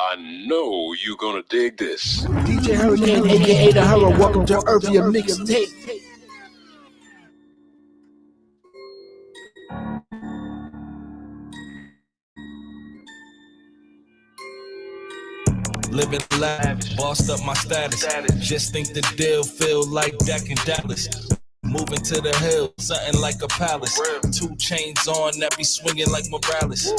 I know you're gonna dig this. DJ Hurricane, aka The Hurrah, welcome to Earphia Mixtape. Living lavish, bossed up my status. Just think the deal feel like Dak and Dallas. Moving to the hill, something like a palace. 2 chains on that be swinging like Morales.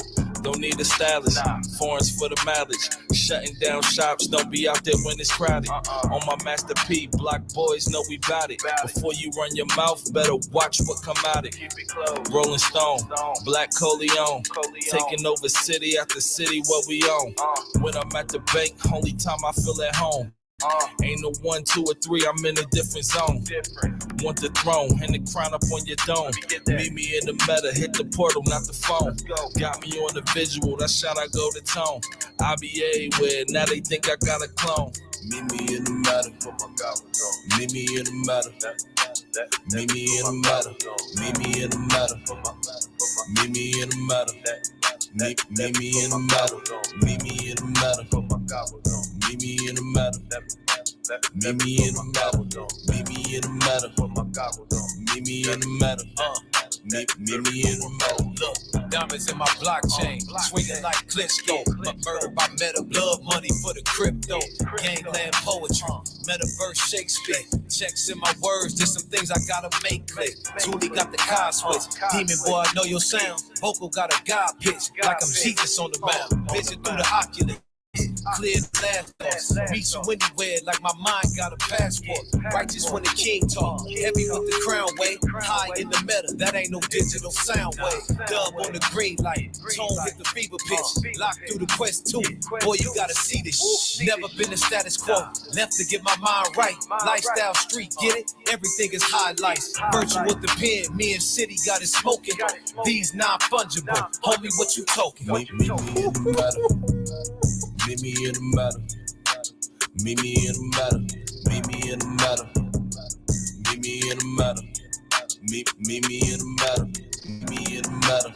Don't need a stylist, foreigns for the mileage. Shutting down shops, don't be out there when it's crowded. On my Master P, block boys know we bout it. Before you run your mouth, better watch what come out it. Rolling Stone, Black Coleon, taking over city after city what we own. When I'm at the bank, only time I feel at home. Ain't no 1, 2, or 3, I'm in a different zone. Want the throne and the crown up on your dome. Meet me in the meta, hit the portal, not the phone. Got me on the visual, that's shot I go to tone. I be everywhere, now they think I got a clone. Meet me in the meta, meet me in the meta. Meet me in the meta, meet me in the meta. Meet me in the meta. Meet me in the meta, meet me in the meta. Meet me in the meta. Meet me in the meta. Meet me in the meta. Meet me in the meta. Meet me in the meta. Look, diamonds in my blockchain, swinging like Klitschko. My murder by meta, blood money for the crypto. Gangland poetry, metaverse Shakespeare. Checks in my words, there's some things I gotta make click. Julie got the car switch. Demon boy, I know your sound. Vocal got a God pitch, like I'm Jesus on the mound. Vision through the oculus. Clear the blast thoughts. Meet you anywhere like my mind got a passport. Righteous when the king talk. Heavy with the crown way. High in the meta. That ain't no digital sound wave. Dub on the green light. Tone with the fever pitch. Locked through the quest too. Boy, you gotta see this shit. Never been a status quo. Left to get my mind right. Lifestyle street, get it? Everything is highlights. Virtual with the pen. Me and City got it smoking. These non-fungible. Homie, what you talking? Meet me in the meta. Meet me in the meta. Meet me in the meta. Meet me in the meta. Meet me in the meta. Meet me in the meta.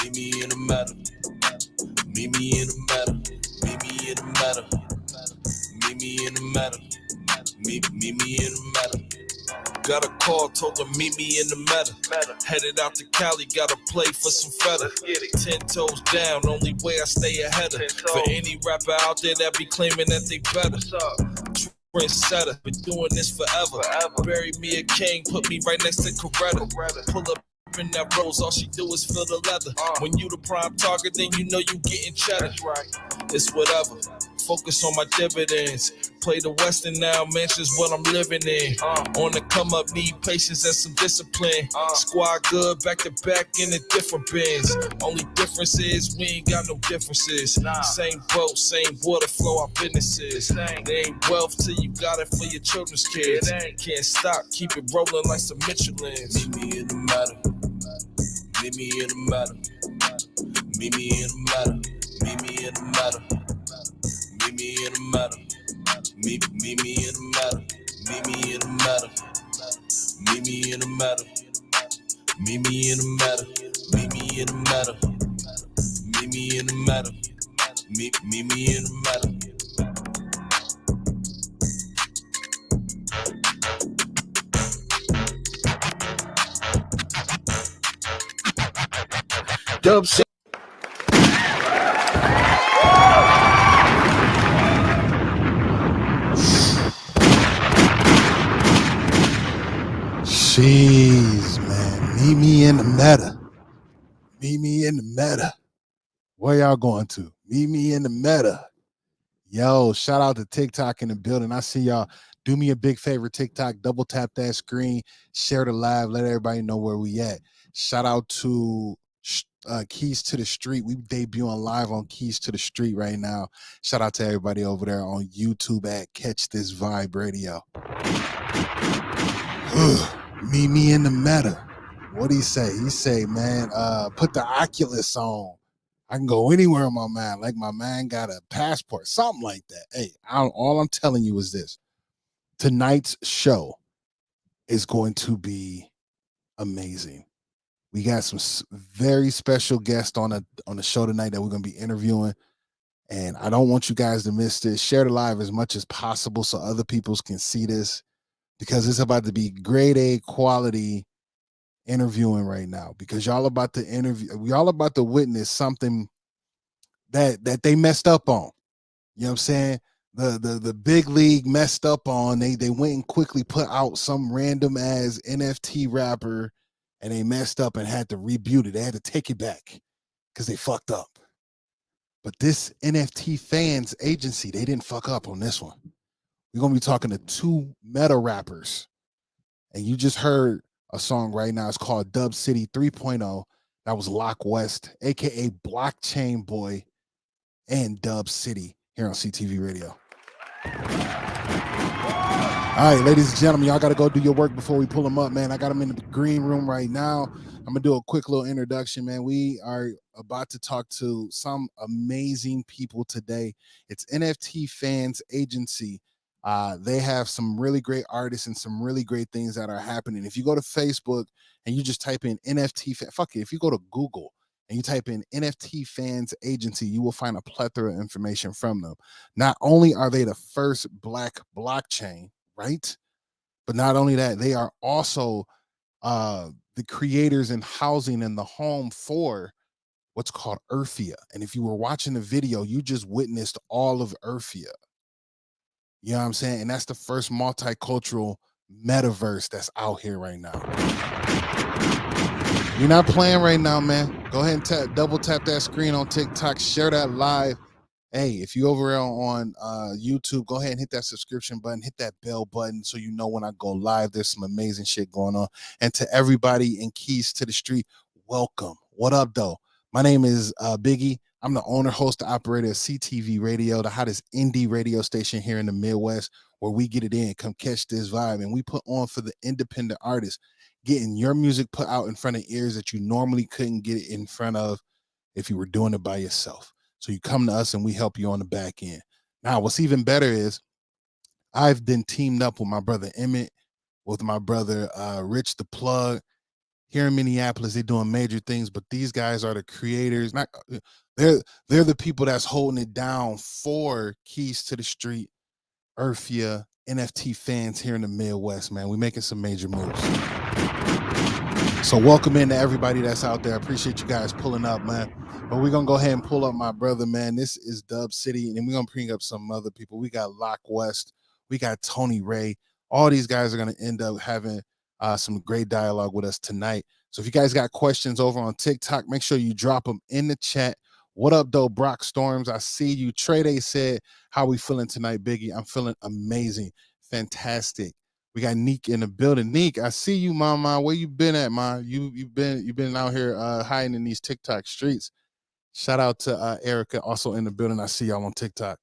Meet me in the meta. Meet me in the meta. Meet me in the meta. Meet me in the meta. Meet me in the meta. Meet me in the meta. Got a call, told them meet me in the meta. Headed out to Cali, gotta play for some feta. 10 toes down, only way I stay ahead of. For any rapper out there that be claiming that they better. Trendsetter, been doing this forever. Bury me a king, put me right next to Coretta. Pull up in that rose, all she do is feel the leather. When you the prime target, then you know you getting cheddar. It's whatever. Focus on my dividends. Play the Western now, mansion's what I'm living in. On the come up, need patience and some discipline. Squad good, back to back in a different bins. Only difference is we ain't got no differences. Same boat, same water flow, our businesses. They ain't wealth till you got it for your children's kids. Can't stop, keep it rolling like some Michelins. Meet me in the meta. Meet me in the meta. Meet me in the meta. Meet me in the meta. Meet me in the meta. Meet me in the meta. Meet me in the meta. Meet me in the meta. Meet me in the meta. Meet me in the meta. Meet me in the meta. Meet me in the meta. Dub. Jeez, man. Meet me in the meta. Meet me in the meta. Where y'all going to? Meet me in the meta. Yo, shout out to TikTok in the building. I see y'all. Do me a big favor, TikTok. Double tap that screen. Share the live. Let everybody know where we at. Shout out to Keys to the Street. We debuting live on Keys to the Street right now. Shout out to everybody over there on YouTube at Catch This Vibe Radio. Meet me in the meta. What'd he say? He say, man, put the Oculus on. I can go anywhere in my mind. Like my man got a passport, something like that. Hey, all I'm telling you is this. Tonight's show is going to be amazing. We got some very special guests on the show tonight that we're going to be interviewing. And I don't want you guys to miss this. Share the live as much as possible so other people can see this, because it's about to be grade A quality interviewing right now, because y'all about to witness something that they messed up on. You know what I'm saying? The big league messed up on. They went and quickly put out some random ass NFT rapper, and they messed up and had to rebuild it. They had to take it back because they fucked up. But this NFT Fans Agency, they didn't fuck up on this one. We're gonna be talking to two meta rappers, and you just heard a song right now. It's called Dub City 3.0. That was Lock West, aka Blockchain Boy, and Dub City here on CTV Radio. All right, ladies and gentlemen, y'all got to go do your work before we pull them up, man. I got them in the green room right now. I'm going to do a quick little introduction, man. We are about to talk to some amazing people today. It's NFT Fans Agency. They have some really great artists and some really great things that are happening. If you go to Facebook and you just type in NFT, if you go to Google and you type in NFT Fans Agency, you will find a plethora of information from them. Not only are they the first Black blockchain, right? But not only that, they are also the creators in housing and the home for what's called Earphia. And if you were watching the video, you just witnessed all of Earphia. You know what I'm saying? And that's the first multicultural metaverse that's out here right now. You're not playing right now, man. Go ahead and double tap that screen on TikTok, share that live. Hey, if you over on YouTube, go ahead and hit that subscription button, hit that bell button so you know when I go live. There's some amazing shit going on. And to everybody in Keys to the Street, welcome. What up, though? My name is Biggie. I'm the owner, host, operator of CTVRadio, the hottest indie radio station here in the Midwest, where we get it in. Come catch this vibe. And we put on for the independent artists, getting your music put out in front of ears that you normally couldn't get it in front of if you were doing it by yourself. So you come to us and we help you on the back end. Now, what's even better is I've been teamed up with my brother Emmett, with my brother Rich the Plug. Here in Minneapolis, they're doing major things, but these guys are the creators. They're the people that's holding it down for Keys to the Street, Earphia, NFT Fans here in the Midwest, man. We're making some major moves. So welcome in to everybody that's out there. I appreciate you guys pulling up, man. But we're going to go ahead and pull up my brother, man. This is Dub City, and then we're going to bring up some other people. We got Lock West. We got Tony Ray. All these guys are going to end up having some great dialogue with us tonight. So if you guys got questions over on TikTok, make sure you drop them in the chat. What up, though, Brock Storms? I see you. Trey Day said, how we feeling tonight, Biggie? I'm feeling amazing. Fantastic. We got Neek in the building. Neek, I see you, mama. Where you been at, ma? You've been out here hiding in these TikTok streets. Shout out to Erica, also in the building. I see y'all on TikTok.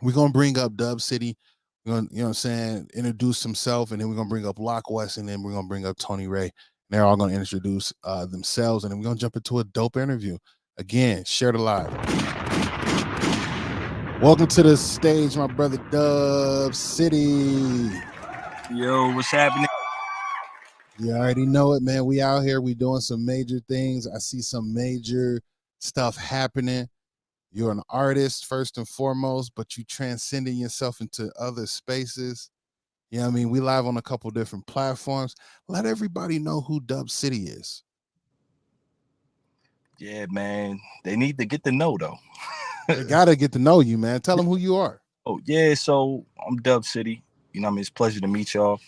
We're gonna bring up Dub City. We're gonna, you know what I'm saying, introduce himself, and then we're gonna bring up Lock West, and then we're gonna bring up Tony Ray. And they're all gonna introduce themselves, and then we're gonna jump into a dope interview. Again, share the live. Welcome to the stage, my brother Dub City. Yo, what's happening? You already know it, man. We out here. We doing some major things. I see some major stuff happening. You're an artist first and foremost, but you transcending yourself into other spaces. You know what I mean? We live on a couple different platforms. Let everybody know who Dub City is. Yeah, man. They need to get to know, though. They got to get to know you, man. Tell them who you are. Oh, yeah. So I'm Dub City. You know what I mean? It's a pleasure to meet y'all.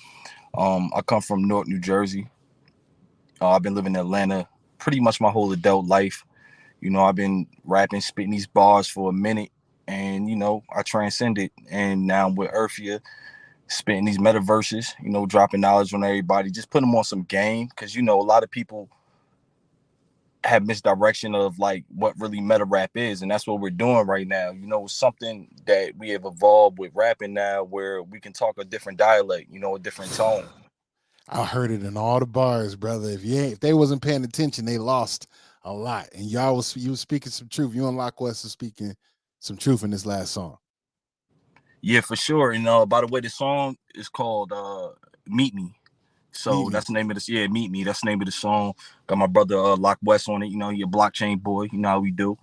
I come from Newark, New Jersey. I've been living in Atlanta pretty much my whole adult life. You know, I've been rapping, spitting these bars for a minute, and, you know, I transcended. And now I'm with Earphia, spitting these metaverses, you know, dropping knowledge on everybody, just put them on some game. Because, you know, a lot of people have misdirection of like what really meta rap is, and that's what we're doing right now. You know, something that we have evolved with rapping now, where we can talk a different dialect, you know, a different tone. I heard it in all the bars, brother. If they wasn't paying attention, they lost a lot. And you was speaking some truth. You and Lock West was speaking some truth in this last song. Yeah, for sure. And by the way, the song is called Meet Me. So that's the name of this. Yeah, Meet Me. That's the name of the song. Got my brother Lock West on it. You know, he a blockchain boy. You know how we do.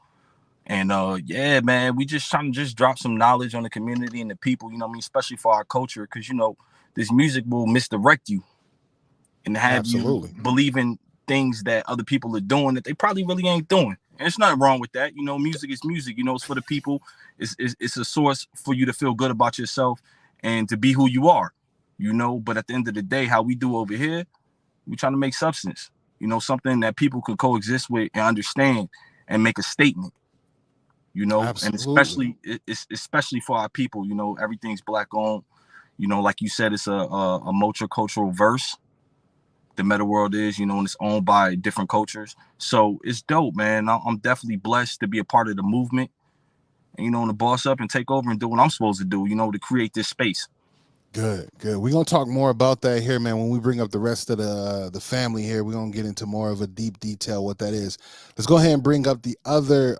And yeah, man, we just trying to just drop some knowledge on the community and the people, you know what I mean, especially for our culture, because, you know, this music will misdirect you and have Absolutely. you believing things that other people are doing that they probably really ain't doing. And there's nothing wrong with that. You know, music is music. You know, it's for the people. It's a source for you to feel good about yourself and to be who you are, you know. But at the end of the day, how we do over here, we're trying to make substance, you know, something that people can coexist with and understand and make a statement, you know. Absolutely. And especially for our people, you know, everything's Black owned. You know, like you said, it's a multicultural verse. The meta world is, you know, and it's owned by different cultures. So it's dope, man. I'm definitely blessed to be a part of the movement, and, you know, and to boss up and take over and do what I'm supposed to do, you know, to create this space. Good. We're gonna talk more about that here, man. When we bring up the rest of the family here, we're gonna get into more of a deep detail what that is. Let's go ahead and bring up the other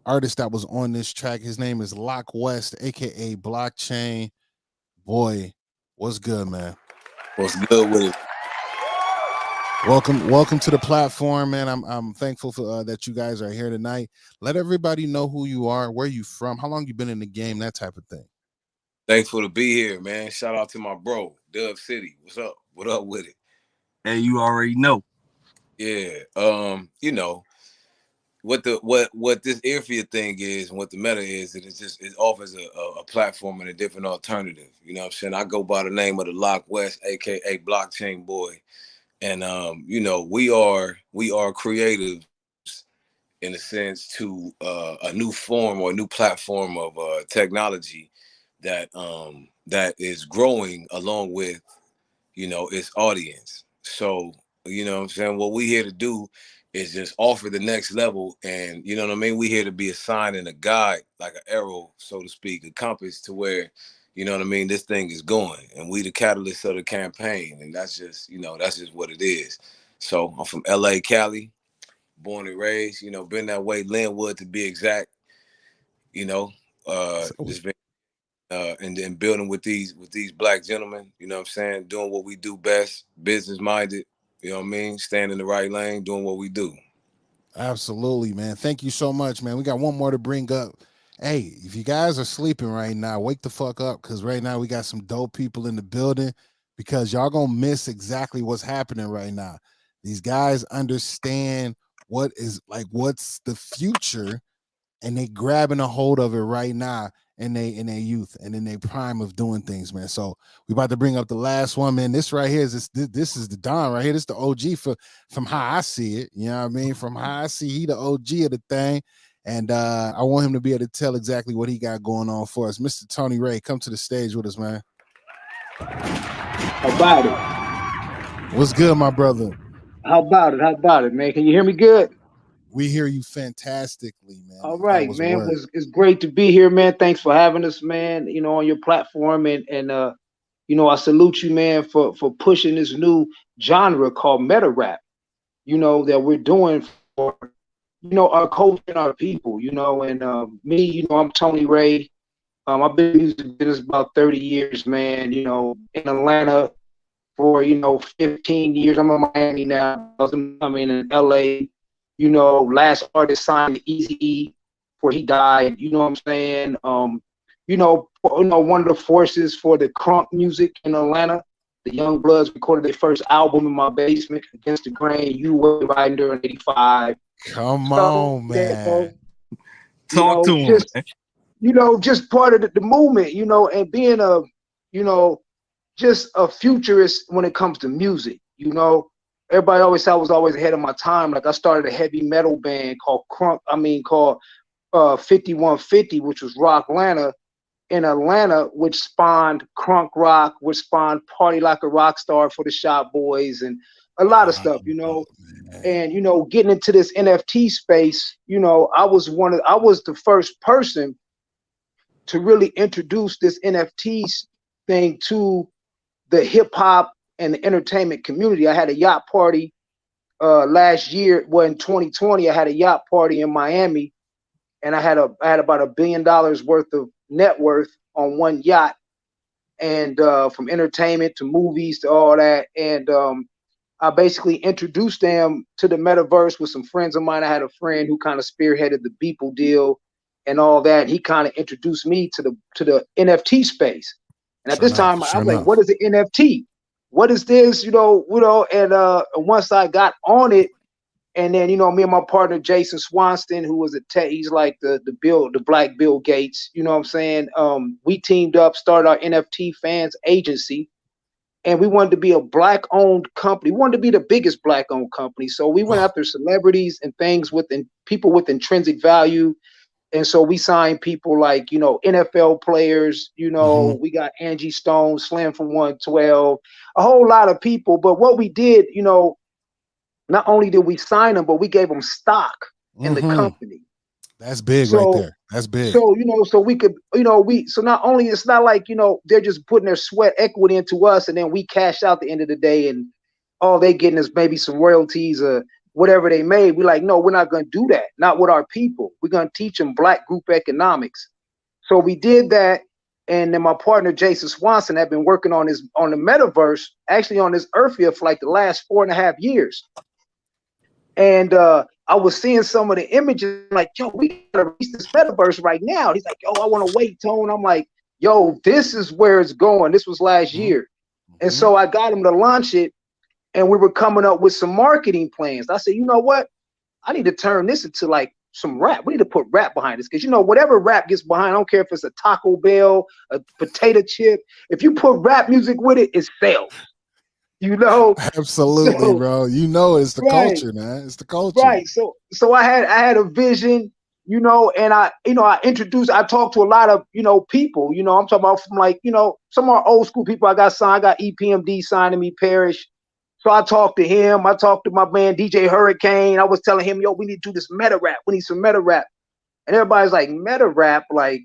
artist that was on this track. His name is Lock West, aka Blockchain. Boy, what's good, man? What's good with it? Welcome to the platform, man. I'm thankful for that you guys are here tonight. Let everybody know who you are, where you from, how long you been in the game, that type of thing. Thankful to be here, man. Shout out to my bro, Dub City. What's up? What up with it? Hey, you already know. Yeah. You know, what this Earphia thing is and what the meta is, it offers a platform and a different alternative. You know what I'm saying? I go by the name of the Lock West, aka Blockchain Boy. And you know, we are creatives in a sense to a new form or a new platform of technology that is growing along with, you know, its audience. So, you know what I'm saying, what we here to do is just offer the next level. And you know what I mean, we here to be a sign and a guide, like an arrow, so to speak, a compass to where, you know what I mean, this thing is going, and we the catalyst of the campaign. And that's just, you know, that's just what it is. So I'm from LA, Cali, born and raised, you know, been that way, Linwood to be exact, you know, just been and then building with these Black gentlemen, you know what I'm saying, doing what we do best, business minded, you know what I mean, staying in the right lane, doing what we do. Absolutely, man. Thank you so much, man. We got one more to bring up. Hey, if you guys are sleeping right now, wake the fuck up, because right now we got some dope people in the building, because y'all gonna miss exactly what's happening right now. These guys understand what's the future, and they grabbing a hold of it right now in their youth and in their prime of doing things, man. So we about to bring up the last one, man. This right here is this is the Don right here. This is the OG from how I see it. You know what I mean? From how I see, he the OG of the thing. And I want him to be able to tell exactly what he got going on for us. Mr. Tony Ray, come to the stage with us, man. How about it? What's good, my brother? How about it, man? Can you hear me good? We hear you fantastically, man. All right, man. It's great to be here, man. Thanks for having us, man, you know, on your platform. And you know, I salute you, man, for pushing this new genre called meta rap, you know, that we're doing for, you know, our culture and our people, you know. And me, you know, I'm Tony Ray. I've been in music business about 30 years, man, you know, in Atlanta for, you know, 15 years. I'm in Miami now. I'm in LA. You know, last artist signed to Eazy before he died. You know what I'm saying? You know, one of the forces for the crunk music in Atlanta. The Young Bloods recorded their first album in my basement, Against the Grain. You were riding during '85. Come on, man. Talk to him. Just, you know, just part of the movement. You know, and being a, you know, just a futurist when it comes to music. You know, everybody always said I was always ahead of my time. Like I started a heavy metal band called 5150, which was Rock Atlanta in Atlanta, which spawned Crunk Rock, which spawned Party Like a Rock Star for the Shop Boys and a lot of stuff, you know. And, you know, getting into this NFT space, you know, I was the first person to really introduce this NFT thing to the hip hop and the entertainment community. I had a yacht party last year. Well, in 2020, I had a yacht party in Miami, and I had about $1 billion worth of net worth on one yacht, and from entertainment to movies to all that. And I basically introduced them to the metaverse with some friends of mine. I had a friend who kind of spearheaded the Beeple deal and all that. He kind of introduced me to the NFT space. And at this time, I was like, what is an NFT? What is this? And once I got on it, and then me and my partner Jason Swanston, who was he's like the Black Bill Gates, you know what I'm saying? We teamed up, started our NFT Fans Agency. And we wanted to be a Black-owned company. We wanted to be the biggest Black-owned company. So we went after celebrities and things people with intrinsic value. And so we signed people like, NFL players, we got Angie Stone, Slim from 112, a whole lot of people. But what we did, not only did we sign them, but we gave them stock in the company. That's big right there. That's big. So, so we could, so not only, it's not like, they're just putting their sweat equity into us and then we cash out the end of the day and all they getting is maybe some royalties or whatever they made. We're like, no, we're not going to do that. Not with our people. We're going to teach them Black group economics. So we did that. And then my partner, Jason Swanson, had been working on the metaverse, actually on this Earphia for like the last 4.5 years. And, I was seeing some of the images like, yo, we gotta reach this metaverse right now. He's like, yo, I want to wait, Tone. I'm like, yo, this is where it's going. This was last year. And so I got him to launch it and we were coming up with some marketing plans. I said, you know what? I need to turn this into like some rap. We need to put rap behind this because, whatever rap gets behind, I don't care if it's a Taco Bell, a potato chip. If you put rap music with it, it sells. Absolutely, so, bro. It's the culture, man. It's the culture. Right. So I had a vision, and I talked to a lot of, people, I'm talking about from like, some of our old school people I got signed. I got EPMD signing me, Parrish. So I talked to him. I talked to my man, DJ Hurricane. I was telling him, yo, we need to do this meta rap. We need some meta rap. And everybody's like, meta rap? Like,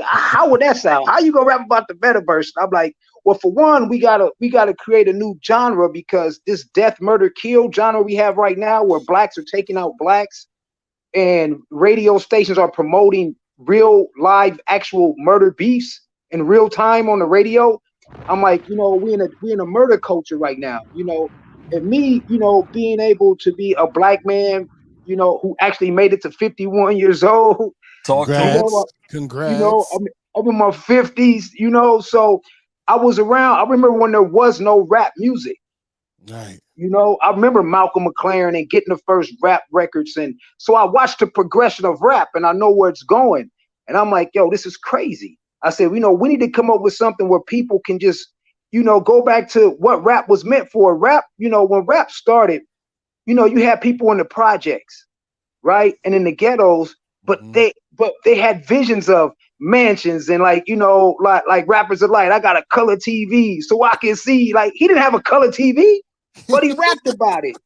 how would that sound? How you gonna rap about the metaverse? I'm like, well, for one, we gotta create a new genre because this death, murder, kill genre we have right now, where Blacks are taking out Blacks, and radio stations are promoting real, live, actual murder beefs in real time on the radio. I'm like, we in a murder culture right now, and me, being able to be a Black man, who actually made it to 51 years old. Congrats. I'm in my 50s, so I was around. I remember when there was no rap music. Right. I remember Malcolm McLaren and getting the first rap records. And so I watched the progression of rap and I know where it's going. And I'm like, yo, this is crazy. I said, we need to come up with something where people can just, go back to what rap was meant for. Rap, when rap started, you had people in the projects, right? And in the ghettos, but they had visions of mansions and like Rappers of Light. I got a color TV so I can see. Like, he didn't have a color TV, but he rapped about it.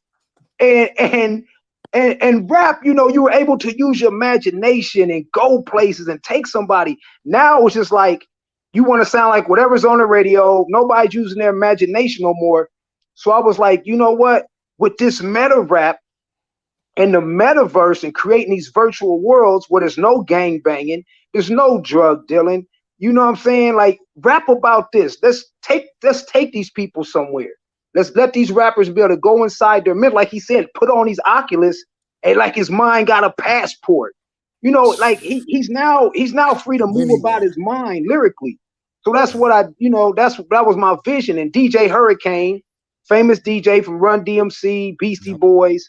And rap, you were able to use your imagination and go places and take somebody. Now it's just like you want to sound like whatever's on the radio. Nobody's using their imagination no more. So I was like, you know what? With this meta rap and the metaverse and creating these virtual worlds where there's no gang banging, there's no drug dealing, you know what I'm saying? Like, rap about this. Let's take these people somewhere. Let's let these rappers be able to go inside their mental, like he said, put on these Oculus, and like his mind got a passport. Like he's now free to move about his mind lyrically. So that's what that was my vision. And DJ Hurricane, famous DJ from Run DMC, Beastie Boys,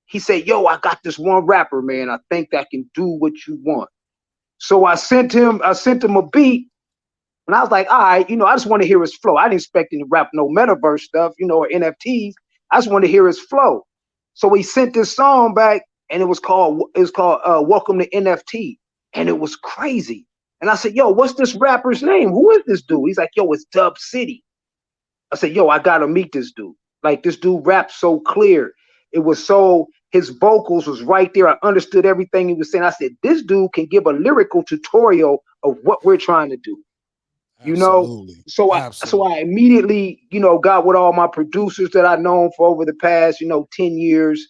he said, yo, I got this one rapper, man. I think that can do what you want. So I sent him a beat, and I was like, all right, I just want to hear his flow. I didn't expect him to rap no metaverse stuff, or NFTs. I just want to hear his flow. So he sent this song back, and it was called Welcome to NFT, and it was crazy. And I said, yo, what's this rapper's name? Who is this dude? He's like, yo, it's Dub City. I said, yo, I gotta meet this dude. Like, this dude raps so clear. It was so, his vocals was right there. I understood everything he was saying. I said, this dude can give a lyrical tutorial of what we're trying to do. Absolutely. So I immediately, got with all my producers that I've known for over the past, 10 years,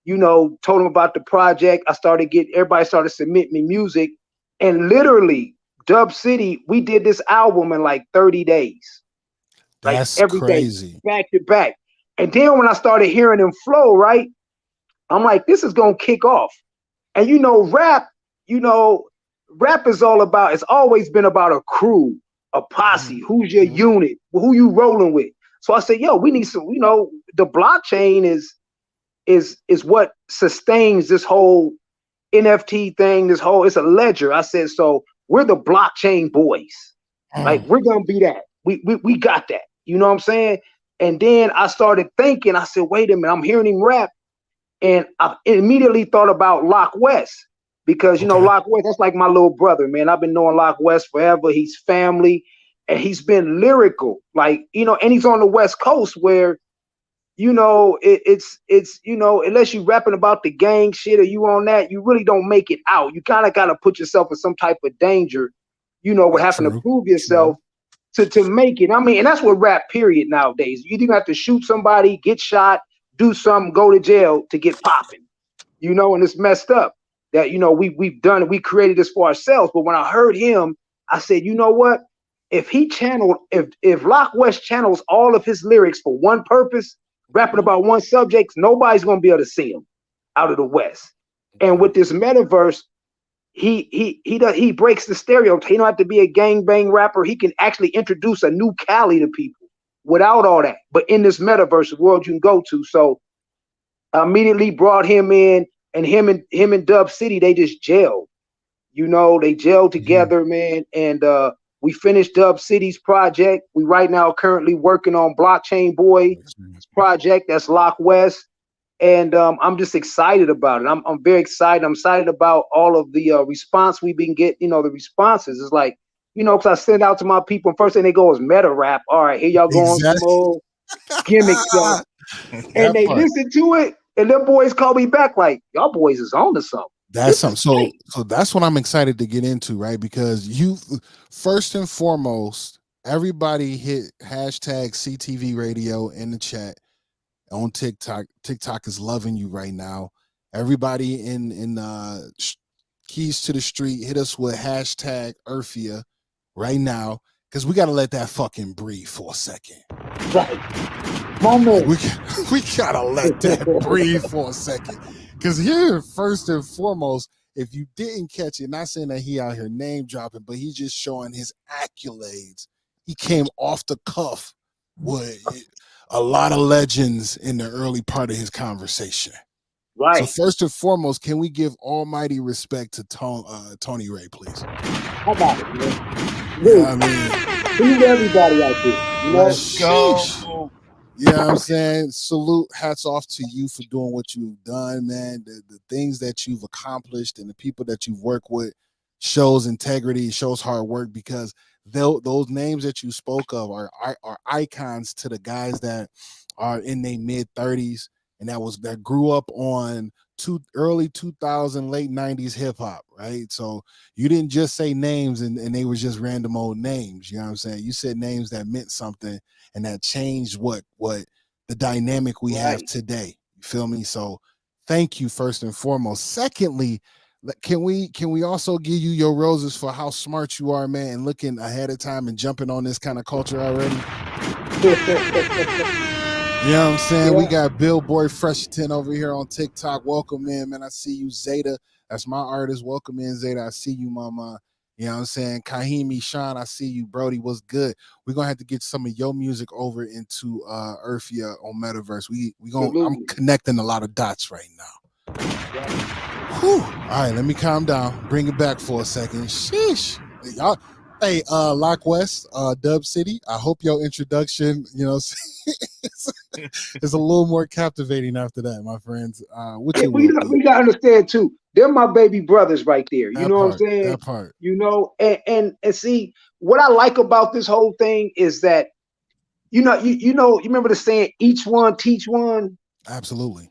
told them about the project. Everybody started submitting me music, and literally Dub City, we did this album in like 30 days. That's like every crazy. day, back to back. And then when I started hearing him flow, right, I'm like, this is gonna kick off. And rap, rap is all about, it's always been about a crew, a posse, who's your unit, who you rolling with. So I said, yo, we need some, the blockchain is what sustains this whole NFT thing, it's a ledger. I said, so we're the blockchain boys. Like, we're gonna be that. We got that. You know what I'm saying? And then I started thinking, I said, wait a minute, I'm hearing him rap. And I immediately thought about Lock West, because Lock West, that's like my little brother, man. I've been knowing Lock West forever. He's family, and he's been lyrical, like, and he's on the West Coast where, it's unless you rapping about the gang shit or you on that, you really don't make it out. You kind of got to put yourself in some type of danger, with having to prove yourself to make it. I mean, and that's what rap period nowadays. You either have to shoot somebody, get shot, do something, go to jail to get popping, and it's messed up that, we've done it. We created this for ourselves. But when I heard him, I said, you know what? If Lock West channels all of his lyrics for one purpose, rapping about one subject, nobody's going to be able to see him out of the West. And with this metaverse, he breaks the stereotype. He don't have to be a gangbang rapper. He can actually introduce a new Cali to people without all that. But in this metaverse world you can go to. So I immediately brought him in, and him and Dub City, they just gelled. They gelled together, man. And we finished Dub City's project. We right now currently working on Blockchain Boy's project. That's Lock West. And I'm just excited about it. I'm very excited. I'm excited about all of the response we've been getting. The responses is like, because I send out to my people, and first thing they go is meta rap. All right, here y'all going some old gimmick stuff. And they listen to it, and them boys call me back like, y'all boys is on to something. That's something. So that's what I'm excited to get into, right? Because you, first and foremost, everybody hit hashtag CTVRadio in the chat on TikTok. TikTok is loving you right now. Everybody in Keys to the Street, hit us with hashtag Earphia right now, because we got to let that fucking breathe for a second. Right. Moment. We got to let that breathe for a second. Because here, first and foremost, if you didn't catch it, not saying that he out here name dropping, but he's just showing his accolades. He came off the cuff with a lot of legends in the early part of his conversation. Right. So first and foremost, can we give almighty respect to Tony Ray, please? How about it, man? You know what I mean? Leave everybody out there. Let's go. You know what I'm saying? Salute, hats off to you for doing what you've done, man. The things that you've accomplished and the people that you've worked with shows integrity, shows hard work, because those names that you spoke of are icons to the guys that are in their mid-30s and that grew up on early 2000, late 90s hip-hop, right? So you didn't just say names and they were just random old names, you know what I'm saying? You said names that meant something and that changed what the dynamic we have today. You feel me? So thank you first and foremost. Secondly, can we also give you your roses for how smart you are, man, and looking ahead of time and jumping on this kind of culture already? You know what I'm saying? Yeah. We got Billboy Freshton over here on TikTok. Welcome in, man. I see you, Zeta. That's my artist. Welcome in, Zeta. I see you, mama. You know what I'm saying? Kahimi, Sean, I see you. Brody, what's good? We're going to have to get some of your music over into Earphia on Metaverse. I'm connecting a lot of dots right now. Whew. All right, let me calm down. Bring it back for a second. Sheesh. Y'all, hey, Lock West, Dub City, I hope your introduction, is a little more captivating after that, my friends. We got to understand, too. They're my baby brothers right there. You know what I'm saying? That part. And see, what I like about this whole thing is that, you remember the saying, each one teach one? Absolutely.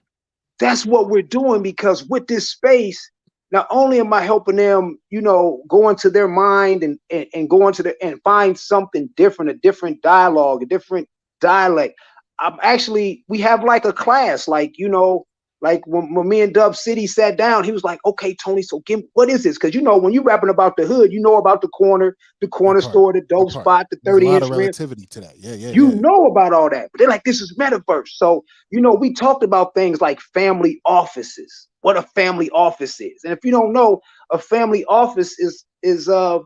That's what we're doing, because with this space, not only am I helping them, go into their mind and go into and find something different, a different dialogue, a different dialect. We have like a class, like Like when me and Dub City sat down, he was like, "Okay, Tony, so what is this?" Because you know, when you rapping about the hood, you know about the corner store, the dope spot, the There's a lot 30-inch of rim. relativity to that. You know about all that, but they're like, "This is metaverse." So you know, we talked about things like family offices. What a family office is, and if you don't know, a family office is a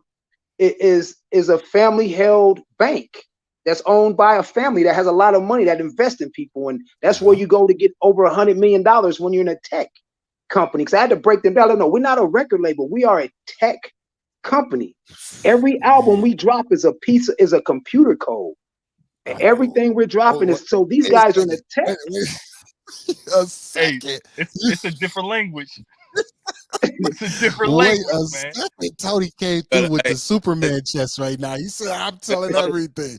family held bank that's owned by a family that has a lot of money that invests in people, and that's where you go to get over $100 million when you're in a tech company. Because I had to break them down. No, we're not a record label. We are a tech company. Every album we drop is a computer code. And everything we're dropping is so these guys are in the tech. A second. Hey, it's a different language. It's a different language, man. Second, Tony came through with the Superman chest right now. He said, "I'm telling everything."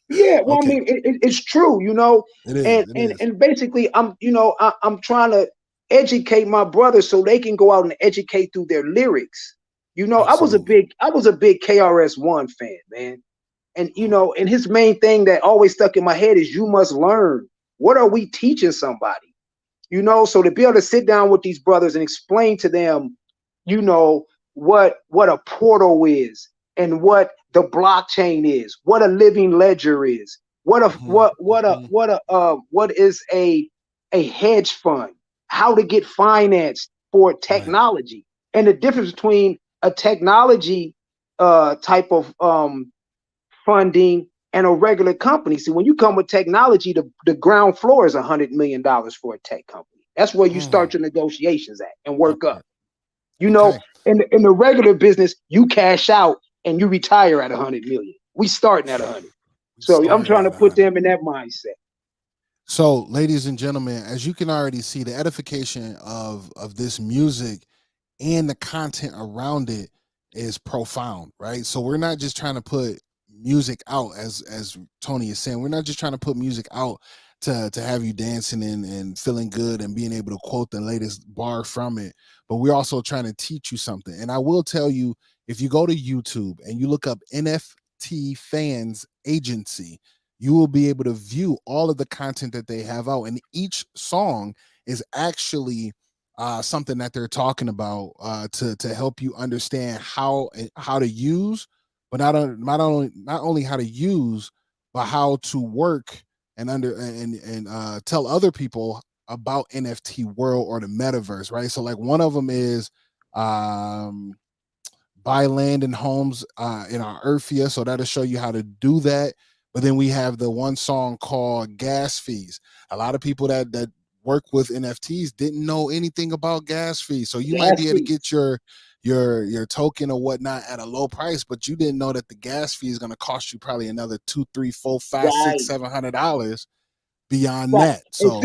Yeah, well, I mean, it's true, you know. It is. And basically, I'm trying to educate my brothers so they can go out and educate through their lyrics. You know, Absolutely. I was a big KRS-One fan, man. And you know, and his main thing that always stuck in my head is you must learn. What are we teaching somebody? You know, so to be able to sit down with these brothers and explain to them, you know, what a portal is and what the blockchain is, what a living ledger is, what is a hedge fund, how to get financed for technology, and the difference between a technology type of funding and a regular company. See, when you come with technology, the ground floor is $100 million for a tech company. That's where you start your negotiations at and work up. You know, in the regular business, you cash out and you retire at 100 million. We starting at 100. So I'm trying to put them in that mindset. So, ladies and gentlemen, as you can already see, the edification of this music and the content around it is profound, right? So we're not just trying to put music out, as Tony is saying. We're not just trying to put music out to have you dancing and feeling good and being able to quote the latest bar from it, but we're also trying to teach you something. And I will tell you, if you go to YouTube and you look up NFT Fans Agency, you will be able to view all of the content that they have out, and each song is actually something that they're talking about to help you understand how to use, but not only how to use, but how to work and tell other people about NFT world or the metaverse, right? So like one of them is buy land and homes in our Earphia, so that'll show you how to do that. But then we have the one song called gas fees. A lot of people that work with NFTs didn't know anything about gas fees, so you might be able to get your token or whatnot at a low price, but you didn't know that the gas fee is going to cost you probably another $200, $300, $400, $500, $700 beyond that. So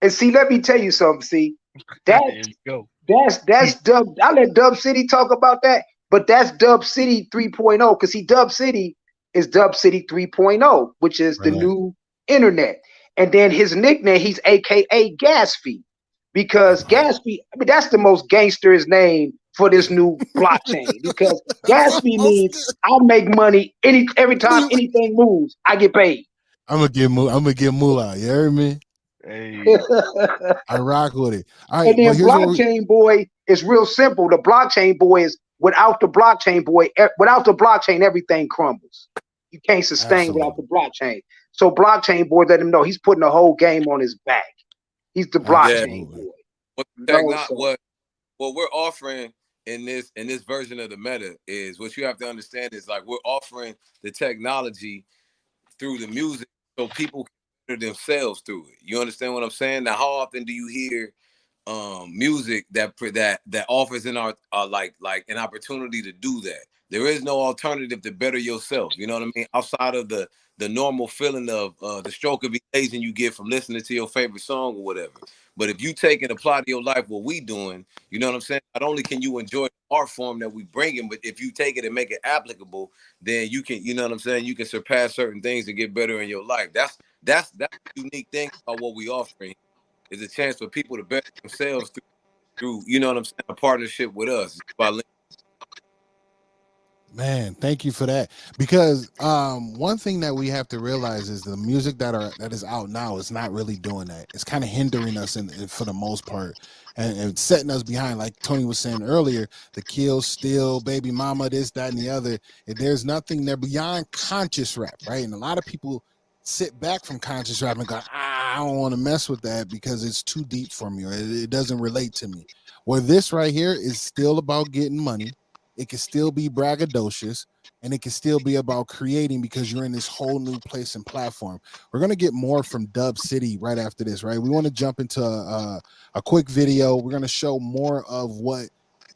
and see, let me tell you something. See, that's Dub. I let Dub City talk about that, but that's Dub City 3.0, because Dub City is Dub City 3.0, which is the new internet. And then his nickname, he's AKA Gas Fee, because Gas Fee, I mean, that's the most gangster's name for this new blockchain, because gas fee means I'll make money every time anything moves, I get paid. I'm gonna get moolah. You heard me? Hey. I rock with it. All right, and then blockchain boy is real simple. The blockchain boy is without the blockchain everything crumbles. You can't sustain without the blockchain. So blockchain boy let him know he's putting the whole game on his back. He's the blockchain boy. What we're offering in this version of the meta is, what you have to understand is, like, we're offering the technology through the music so people can better themselves through it. You understand what I'm saying? Now, how often do you hear music that offers an an opportunity to do that? There is no alternative to better yourself. You know what I mean? Outside of the normal feeling of the stroke of elation you get from listening to your favorite song or whatever. But if you take and apply to your life what we doing, you know what I'm saying? Not only can you enjoy the art form that we bring in, but if you take it and make it applicable, then you can, you know what I'm saying? You can surpass certain things and get better in your life. That's the unique thing about what we offering, is a chance for people to better themselves through, you know what I'm saying, a partnership with us. Man, thank you for that. Because one thing that we have to realize is the music that is out now is not really doing that. It's kind of hindering us for the most part, and setting us behind. Like Tony was saying earlier, the kill, steal, baby mama, this, that, and the other. There's nothing there beyond conscious rap, right? And a lot of people sit back from conscious rap and go, I don't want to mess with that because it's too deep for me, or it doesn't relate to me. Where this right here is still about getting money. It can still be braggadocious, and it can still be about creating because you're in this whole new place and platform. We're going to get more from Dub City right after this, right? We want to jump into a quick video. We're going to show more of what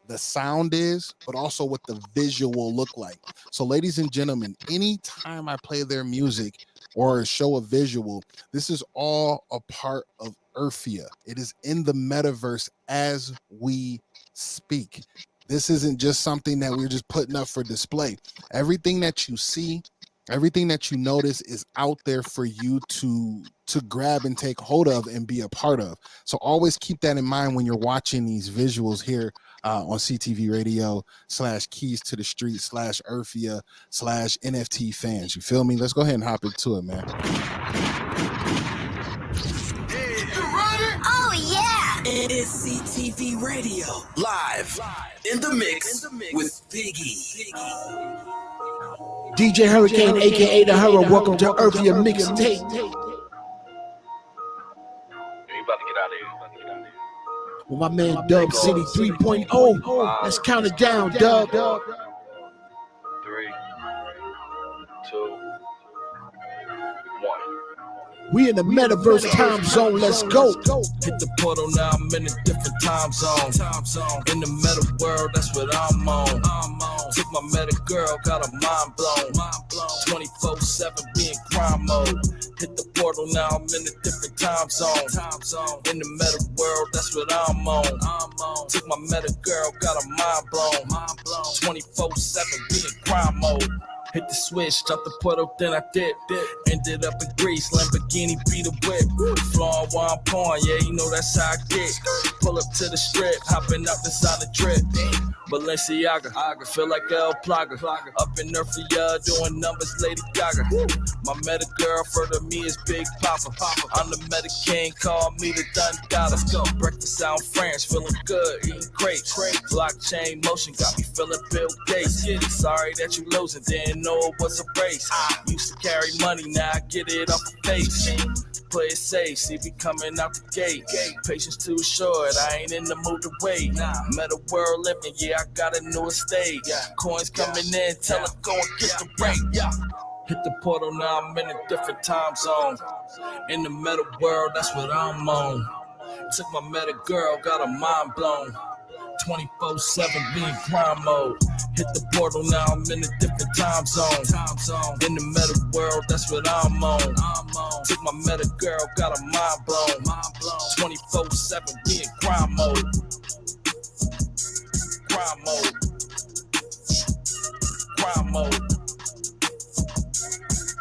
the sound is, but also what the visual look like. So, ladies and gentlemen, anytime I play their music or show a visual, this is all a part of Earphia. It is in the metaverse as we speak. This isn't just something that we're just putting up for display. Everything that you see, everything that you notice is out there for you to grab and take hold of and be a part of. So always keep that in mind when you're watching these visuals here on CTVRadio /keys to the street /Earphia /NFT fans. You feel me? Let's go ahead and hop into it, man. It is CTV Radio, live in the mix with Biggie. DJ Hurricane, aka The Hurrah, welcome to Earphia Mixtape. You about to get out of here. With my man Dub City 3.0. Let's count it down, Dub. 3, 2, 1. We in the metaverse time zone, let's go. Hit the portal, now I'm in a different time zone. In the meta world, that's what I'm on. Took my meta girl, got her mind blown. 24/7 being crime mode. Hit the portal, now I'm in a different time zone. In the meta world, that's what I'm on. Took my meta girl, got her mind blown. 24/7 being crime mode. Hit the switch, dropped the portal, then I dip. Ended up in Greece, Lamborghini beat a whip. Flowing while I'm pouring, yeah, you know that's how I get. Pull up to the strip, hopping up inside the drip. Balenciaga, feel like El Plaga. Up in Earphia, doing numbers, Lady Gaga. My meta girl, further me is Big Papa. I'm the meta king, call me the Dun Dollar. Breakfast out in France, feeling good, eating great. Blockchain motion got me feeling Bill Gates. Sorry that you losing, didn't know it was a race. Used to carry money, now I get it off the face. Play it safe, see me coming out the gate. Patience too short, I ain't in the mood to wait. Meta world living, yeah, I got a new estate. Coins coming in, tell her go and get the rate. Hit the portal, now I'm in a different time zone. In the meta world, that's what I'm on. Took my meta girl, got her mind blown. 24/7 being crime mode. Hit the portal, now I'm in a different time zone. In the meta world, that's what I'm on. Took my meta girl, got her mind blown. 24/7 being crime mode. Crime mode. Crime mode.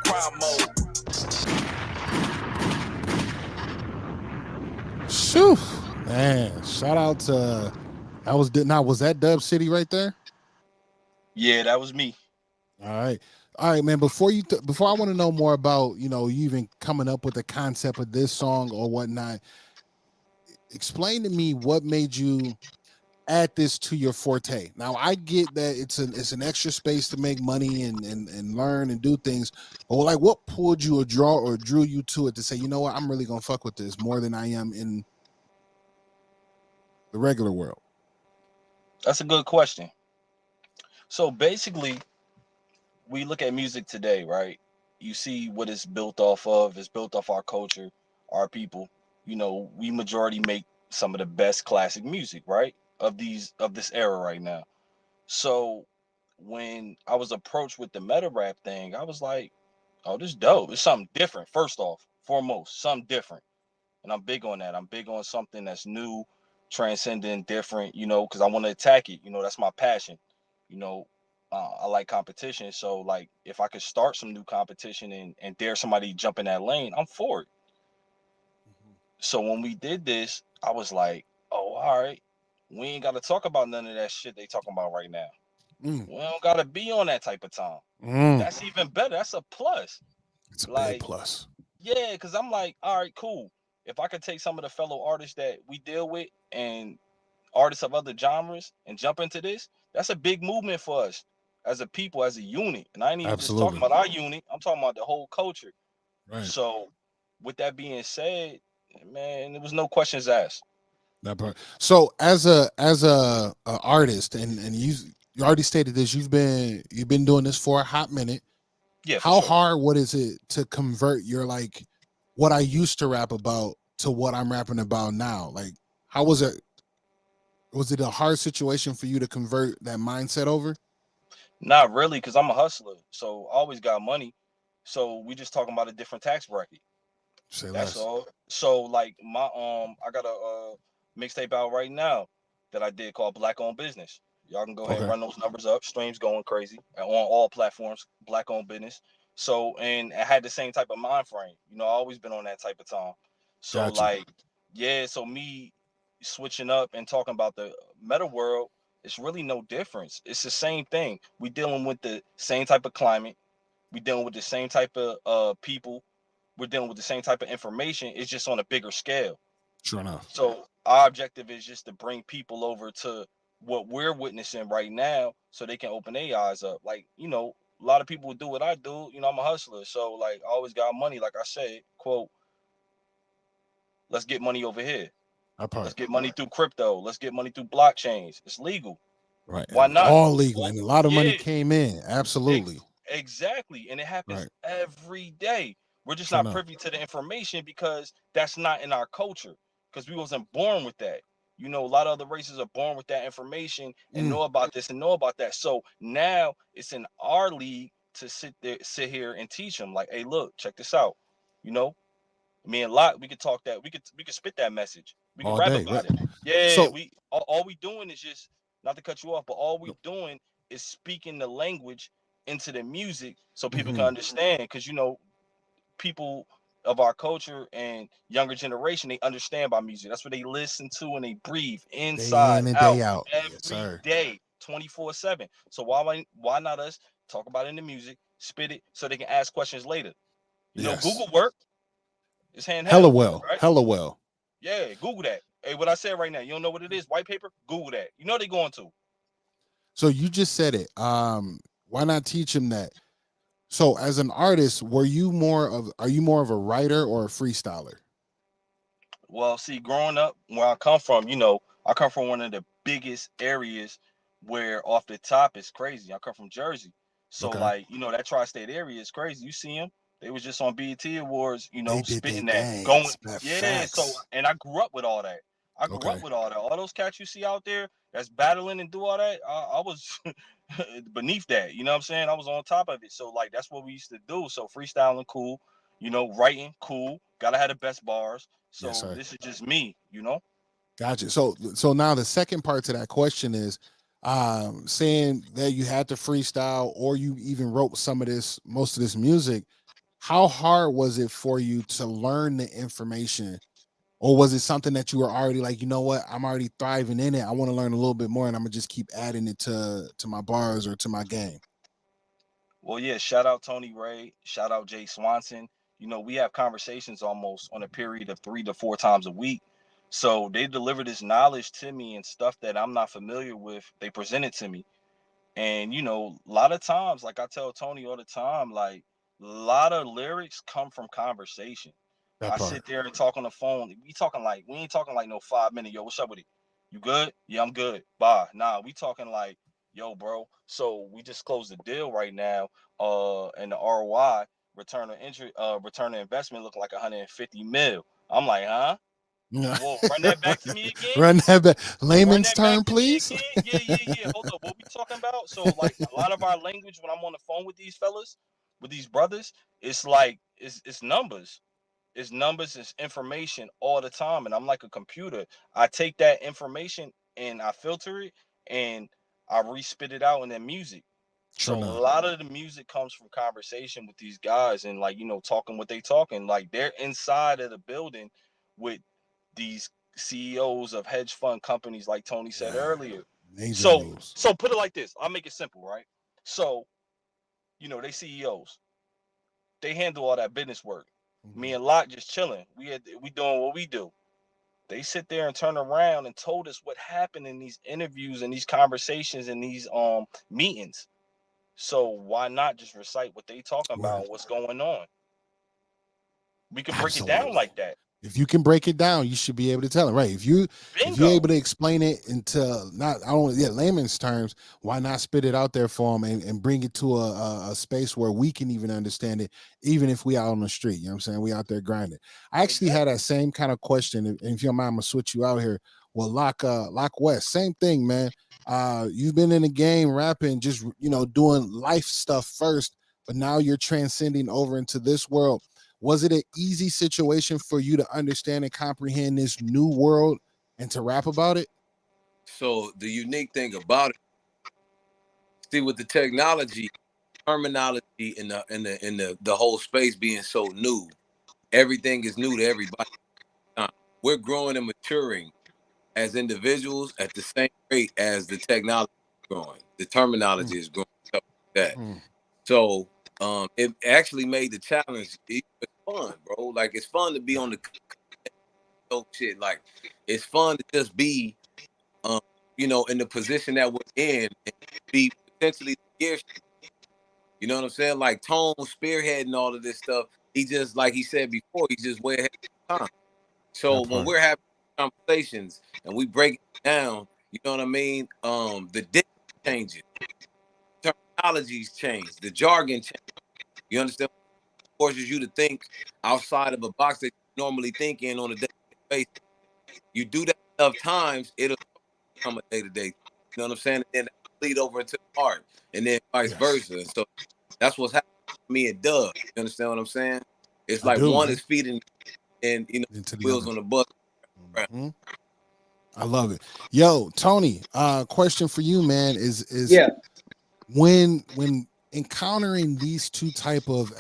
Crime mode. Shoo, man! Shout out to was that Dub City right there? Yeah, that was me. All right, man. Before I want to know more about you even coming up with the concept of this song or whatnot. Explain to me what made you add this to your forte. Now I get that it's an extra space to make money and learn and do things, but like what pulled you or drew you to it to say, you know what, I'm really gonna fuck with this more than I am in the regular world? That's a good question. So basically, we look at music today, right? You see what it's built off of. It's built off our culture, our people. We majority make some of the best classic music, right? Of this era right now. So when I was approached with the meta rap thing, I was like, oh, this is dope. It's something different. Foremost, something different. And I'm big on that. I'm big on something that's new, transcendent, different, because I want to attack it. That's my passion. I like competition. So like if I could start some new competition and dare somebody jump in that lane, I'm for it. So when we did this, I was like, oh, all right. We ain't got to talk about none of that shit they talking about right now. We don't gotta be on that type of time. That's even better. That's a plus. It's a big Like, plus. yeah, because I'm like, all right, cool. If I could take some of the fellow artists that we deal with and artists of other genres and jump into this, that's a big movement for us as a people, as a unit. And I ain't even just talking Absolutely. about our unit. I'm talking about the whole culture. Right. So, with that being said, man, there was no questions asked. That part. So as a artist, and you already stated this, you've been doing this for a hot minute. Yeah, for How sure. hard what is it to convert your like what I used to rap about to what I'm rapping about now? Like, how was it? Was it a hard situation for you to convert that mindset over? Not really, because I'm a hustler. So, I always got money. So, we just talking about a different tax bracket. Say That's less. all. So like my I got a mixtape out right now that I did called Black Owned Business. Y'all can go ahead and Okay. run those numbers up. Streams going crazy on all platforms. Black Owned Business. So and I had the same type of mind frame. I always been on that type of time. So Got you. like yeah, so me switching up and talking about the meta world, it's really no difference. It's the same thing. We dealing with the same type of climate. We dealing with the same type of people. We're dealing with the same type of information. It's just on a bigger scale. Sure enough. So our objective is just to bring people over to what we're witnessing right now so they can open their eyes up. Like, a lot of people do what I do. I'm a hustler. So like I always got money. Like I said, quote, let's get money over here. That Let's part. get money through crypto. Let's get money through blockchains. It's legal. Right. Why And not? all legal. And a lot of money Yeah, came in. Absolutely. exactly. And it happens Right. every day. We're just Sure not enough. privy to the information because that's not in our culture. Because we wasn't born with that. A lot of other races are born with that information and know about this and know about that. So now it's in our league to sit here and teach them. Like, hey, look, check this out. You know, Me and Locke, we could talk that. We could spit that message. We could All rap day. Right. about it. Yeah, So all we doing is just not to cut you off, but all we doing is speaking the language into the music so people can mhm, understand. Because people of our culture and younger generation, they understand by music. That's what they listen to and they breathe day inside in and out day out. Yes, every sir. day, 24/7. So why not us talk about it in the music, spit it so they can ask questions later? Yes. Google work is Hella handheld, well. right? Hella well. Yeah, Google that. Hey, what I said right now, you don't know what it is? White paper? Google that. They going to. So you just said it. Why not teach him that? So as an artist, are you more of a writer or a freestyler? Well, see, growing up where I come from, I come from one of the biggest areas where off the top is crazy. I come from Jersey. So Okay. like, that tri-state area is crazy. You see them. They was just on BET Awards, They did they spitting that, thing. going, Spec yeah. So, facts. and I grew up with all that. I grew up Okay. with all that. All those cats you see out there that's battling and do all that, I was beneath that. You know what I'm saying? I was on top of it. So like, that's what we used to do. So freestyling, cool. Writing, cool. Gotta have the best bars. Yes, So sir. this is just me. Gotcha. So now the second part to that question is saying that you had to freestyle or you even wrote most of this music. How hard was it for you to learn the information? Or was it something that you were already like, you know what, I'm already thriving in it. I want to learn a little bit more and I'm gonna just keep adding it to my bars or to my game. Well, yeah, shout out Tony Ray, shout out Jay Swanson. We have conversations almost on a period of 3 to 4 times a week. So they deliver this knowledge to me and stuff that I'm not familiar with. They present it to me. And a lot of times, like I tell Tony all the time, like a lot of lyrics come from conversation. That I part. sit there and talk on the phone. We ain't talking like no 5 minute. Yo, what's up with it? You good? Yeah, I'm good. Bye. Nah, we talking like, yo, bro. So we just closed the deal right now. And the ROI return on investment look like 150 mil. I'm like, huh? Yeah. Whoa, run that back to me again. Run that back. Run Layman's that back term, to me please. again. Yeah. Hold up. What we talking about? So like a lot of our language when I'm on the phone with these fellas, with these brothers, it's like it's numbers. It's numbers, it's information all the time. And I'm like a computer. I take that information and I filter it and I re-spit it out in that music. Sure So a enough. lot of the music comes from conversation with these guys and like, talking what they talking. Like they're inside of the building with these CEOs of hedge fund companies, like Tony said Yeah. earlier. Major So rules. so put it like this. I'll make it simple, right? So, they CEOs. They handle all that business work. Me and Locke just chilling. We doing what we do. They sit there and turn around and told us what happened in these interviews and these conversations and these meetings. So why not just recite what they talking about and what's going on? We can break it down like that. If you can break it down, you should be able to tell it, right? If you're able to explain it into layman's terms, why not spit it out there for them and bring it to a space where we can even understand it, even if we out on the street. You know what I'm saying? We out there grinding. I actually had that same kind of question, and if you don't mind, I'm gonna switch you out here. Well, Lock West, same thing, man. You've been in the game rapping, just doing life stuff first, but now you're transcending over into this world. Was it an easy situation for you to understand and comprehend this new world and to rap about it? So the unique thing about it, see, with the technology, terminology, in the whole space being so new, everything is new to everybody. We're growing and maturing as individuals at the same rate as the technology is growing. The terminology is growing. Stuff like that. So it actually made the challenge fun, bro. Like, it's fun to be on the shit. Like, it's fun to just be in the position that we're in and be potentially scared. You know what I'm saying? Like, Tone spearheading all of this stuff. He just, like he said before, he's just way ahead of time. So when we're having conversations and we break it down, you know what I mean? The dick changes, terminologies change, the jargon changes. You understand? Forces you to think outside of a box that you normally think in on a day-to-day basis. You do that enough times, it'll become a day-to-day. You know what I'm saying? And then lead over into the art, and then vice versa. And so that's what's happening to me and Doug. You understand what I'm saying? It's like one is feeding and into the wheels on the bus. I love it. Yo, Tony, question for you, man, is when encountering these two type of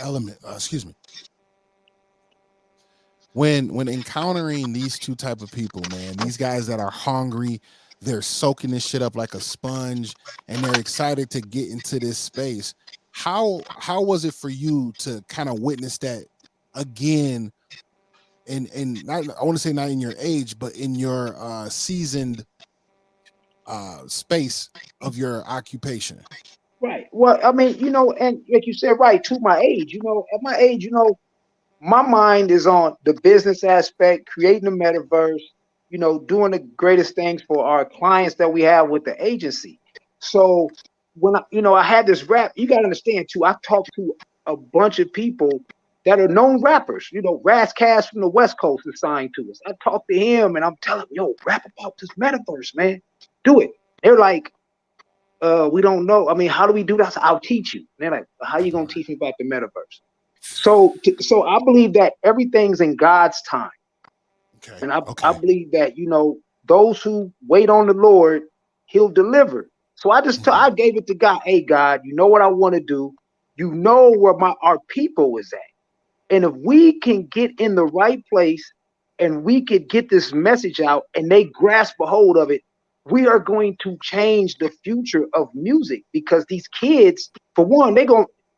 when encountering these two type of people, man, these guys that are hungry, they're soaking this shit up like a sponge, and they're excited to get into this space. How was it for you to kind of witness that again? And not, I want to say not in your age, but in your seasoned space of your occupation. Right. Well, I mean, and like you said, right, to my age, at my age, my mind is on the business aspect, creating the metaverse, doing the greatest things for our clients that we have with the agency. So when I had this rap, you got to understand too, I talked to a bunch of people that are known rappers. Raz Cass from the West Coast is signed to us. I talked to him and I'm telling him, yo, rap about this metaverse, man. Do it. They're like, we don't know. I mean, how do we do that? So I'll teach you. And they're like, how are you going to teach me about the metaverse? So I believe that everything's in God's time. Okay. And I believe that, those who wait on the Lord, he'll deliver. So I gave it to God. Hey, God, you know what I want to do. You know where our people is at. And if we can get in the right place and we could get this message out and they grasp a hold of it, we are going to change the future of music, because these kids, for one,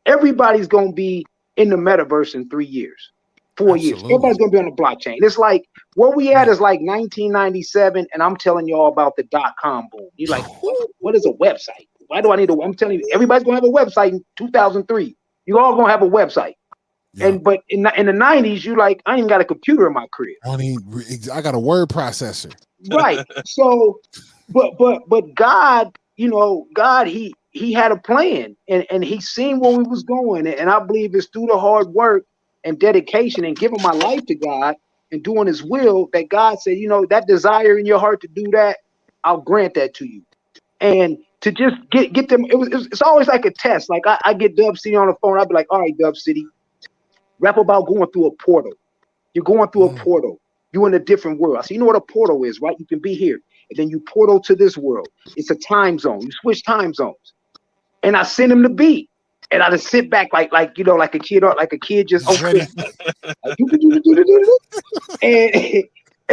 everybody's going to be in the metaverse in 3 years, 4 years. Everybody's going to be on the blockchain. It's like where we at is like 1997, and I'm telling you all about the .com boom. You're like, what is a website? Why do I need I'm telling you, everybody's going to have a website in 2003. You all going to have a website. Yeah. But in the 90s, you like, I ain't even got a computer in my crib. I got a word processor. Right. So, but God, God, he had a plan, and he seen where we was going. And I believe it's through the hard work and dedication and giving my life to God and doing his will that God said, that desire in your heart to do that, I'll grant that to you. And to just get them, it's always like a test. Like I get Dub City on the phone. I'll be like, all right, Dub City, rap about going through a portal. You're going through a portal. You're in a different world. I say, you know what a portal is, right? You can be here, and then you portal to this world. It's a time zone. You switch time zones. And I send him the beat. And I just sit back like a kid just okay. And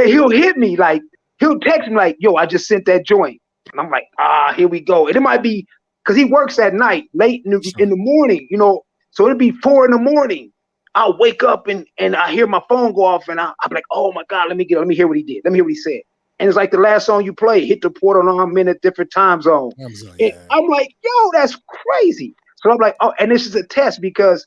he'll hit me, like, he'll text me like, yo, I just sent that joint. And I'm like, here we go. And it might be because he works at night, late in the morning, you know. So it'll be 4 a.m. I'll wake up and I hear my phone go off, and I'm like, oh my God, let me hear what he did. Let me hear what he said. And it's like the last song you play, hit the portal, and I'm in a different time zone. And I'm like, yo, that's crazy. So I'm like, oh, and this is a test because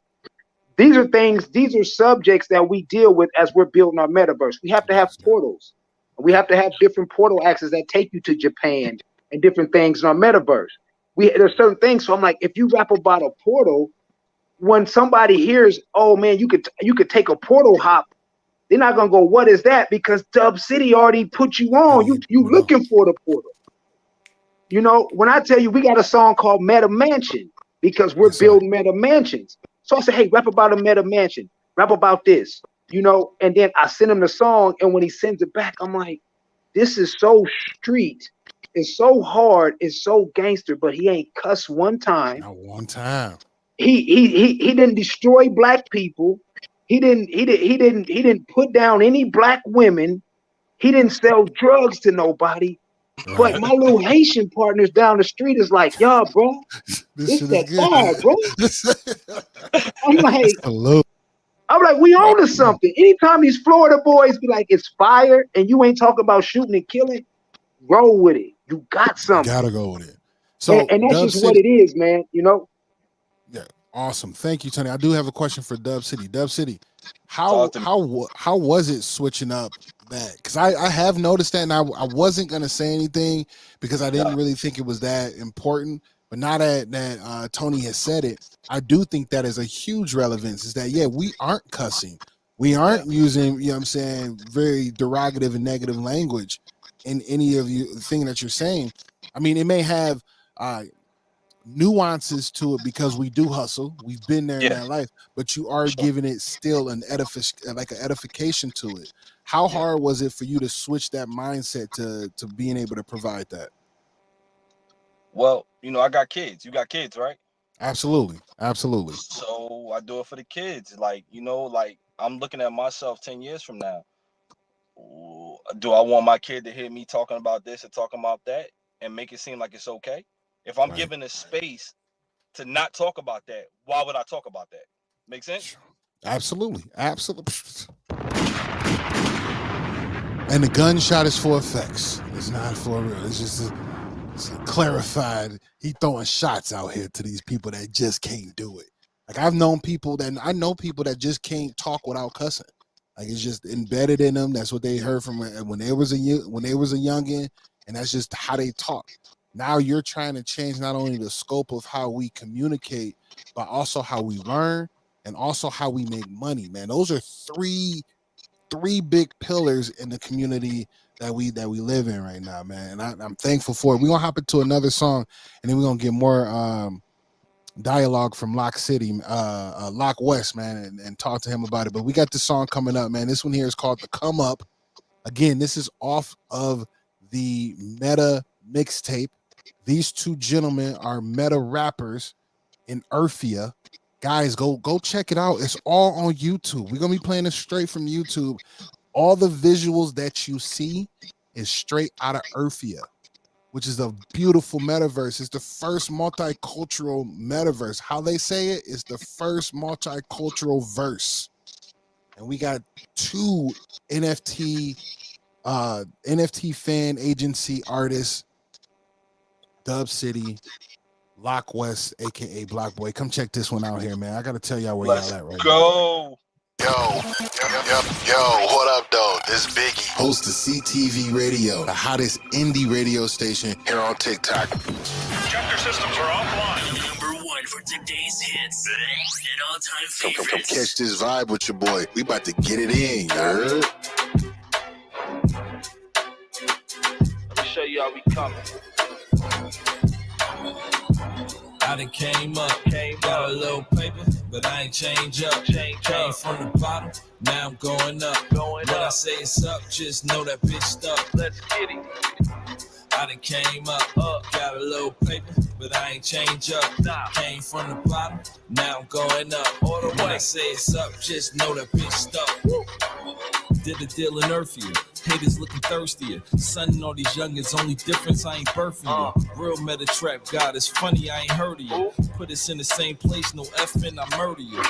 these are subjects that we deal with as we're building our metaverse. We have to have portals. We have to have different portal access that take you to Japan and different things in our metaverse. There's certain things. So I'm like, if you rap about a portal, when somebody hears, oh man, you could take a portal hop, they're not gonna go, what is that? Because Dub City already put you on. You looking for the portal. You know, when I tell you we got a song called Meta Mansion because we're building meta mansions. So I said, hey, rap about a meta mansion, rap about this, you know, and then I send him the song, and when he sends it back, I'm like, this is so street, it's so hard, it's so gangster, but he ain't cussed one time. Not one time. He didn't destroy black people. He didn't put down any black women. He didn't sell drugs to nobody. Right. But my little Haitian partners down the street is like, yo, bro, this that fire, bro. I'm like, we own to something. Anytime these Florida boys be like, it's fire, and you ain't talking about shooting and killing, roll with it. You got something. You gotta go with it. So and that's just what it is, man. You know. Yeah, awesome. Thank you, Tony. I do have a question for Dub City. Dub City, how was it switching up that? Because I have noticed that, and I wasn't gonna say anything because I didn't really think it was that important. But now that Tony has said it, I do think that is a huge relevance. Is that we aren't cussing, we aren't using very derogative and negative language in any of the thing that you're saying. I mean, it may have nuances to it because we do hustle, we've been there in that life, but you are giving it still an edification to it. How hard was it for you to switch that mindset to being able to provide that? Well, I got kids. You got kids, right? Absolutely. So I do it for the kids. Like I'm looking at myself 10 years from now. Do I want my kid to hear me talking about this and talking about that and make it seem like it's okay? If I'm given a space to not talk about that, why would I talk about that? Make sense? Absolutely. And the gunshot is for effects. It's not for real. It's just it's clarified. He throwing shots out here to these people that just can't do it. Like I know people that just can't talk without cussing. Like it's just embedded in them. That's what they heard from when they was a youngin', and that's just how they talk. Now you're trying to change not only the scope of how we communicate, but also how we learn and also how we make money, man. Those are three big pillars in the community that we live in right now, man. And I'm thankful for it. We're gonna hop into another song, and then we're gonna get more dialogue from Lock West, man, and talk to him about it. But we got this song coming up, man. This one here is called The Come Up. Again, this is off of the MetaMixtape. These two gentlemen are meta rappers in Earphia. Guys, go check it out. It's all on YouTube. We're gonna be playing it straight from YouTube. All the visuals that you see is straight out of Earphia, which is a beautiful metaverse. It's the first multicultural metaverse. How they say it is the first multicultural verse. And we got two NFT Fan Agency artists, Dub City, Lock West, aka Block Boy. Come check this one out here, man. I gotta tell y'all where y'all at right now. Yo, what up, though? This is Biggie, host of CTVRadio, the hottest indie radio station here on TikTok. Chapter systems are offline. Number one for today's hits and all-time favorites. Come catch this vibe with your boy. We about to get it in, you heard? Let me show you how we coming. I done came up, got a little paper, but I ain't change up. Came from the bottom, now I'm going up. When I say it's up, just know that bitch stuck. Let's get it. I done came up, got a little paper, but I ain't change up. Came from the bottom, now I'm going up. When I say it's up, just know that bitch stuck. Did a deal in Earphia. Haters looking thirstier. Sunning all these youngins. Only difference, I ain't birthing you. Real meta trap god. It's funny, I ain't heard of you. Put us in the same place, no effing, I murder you.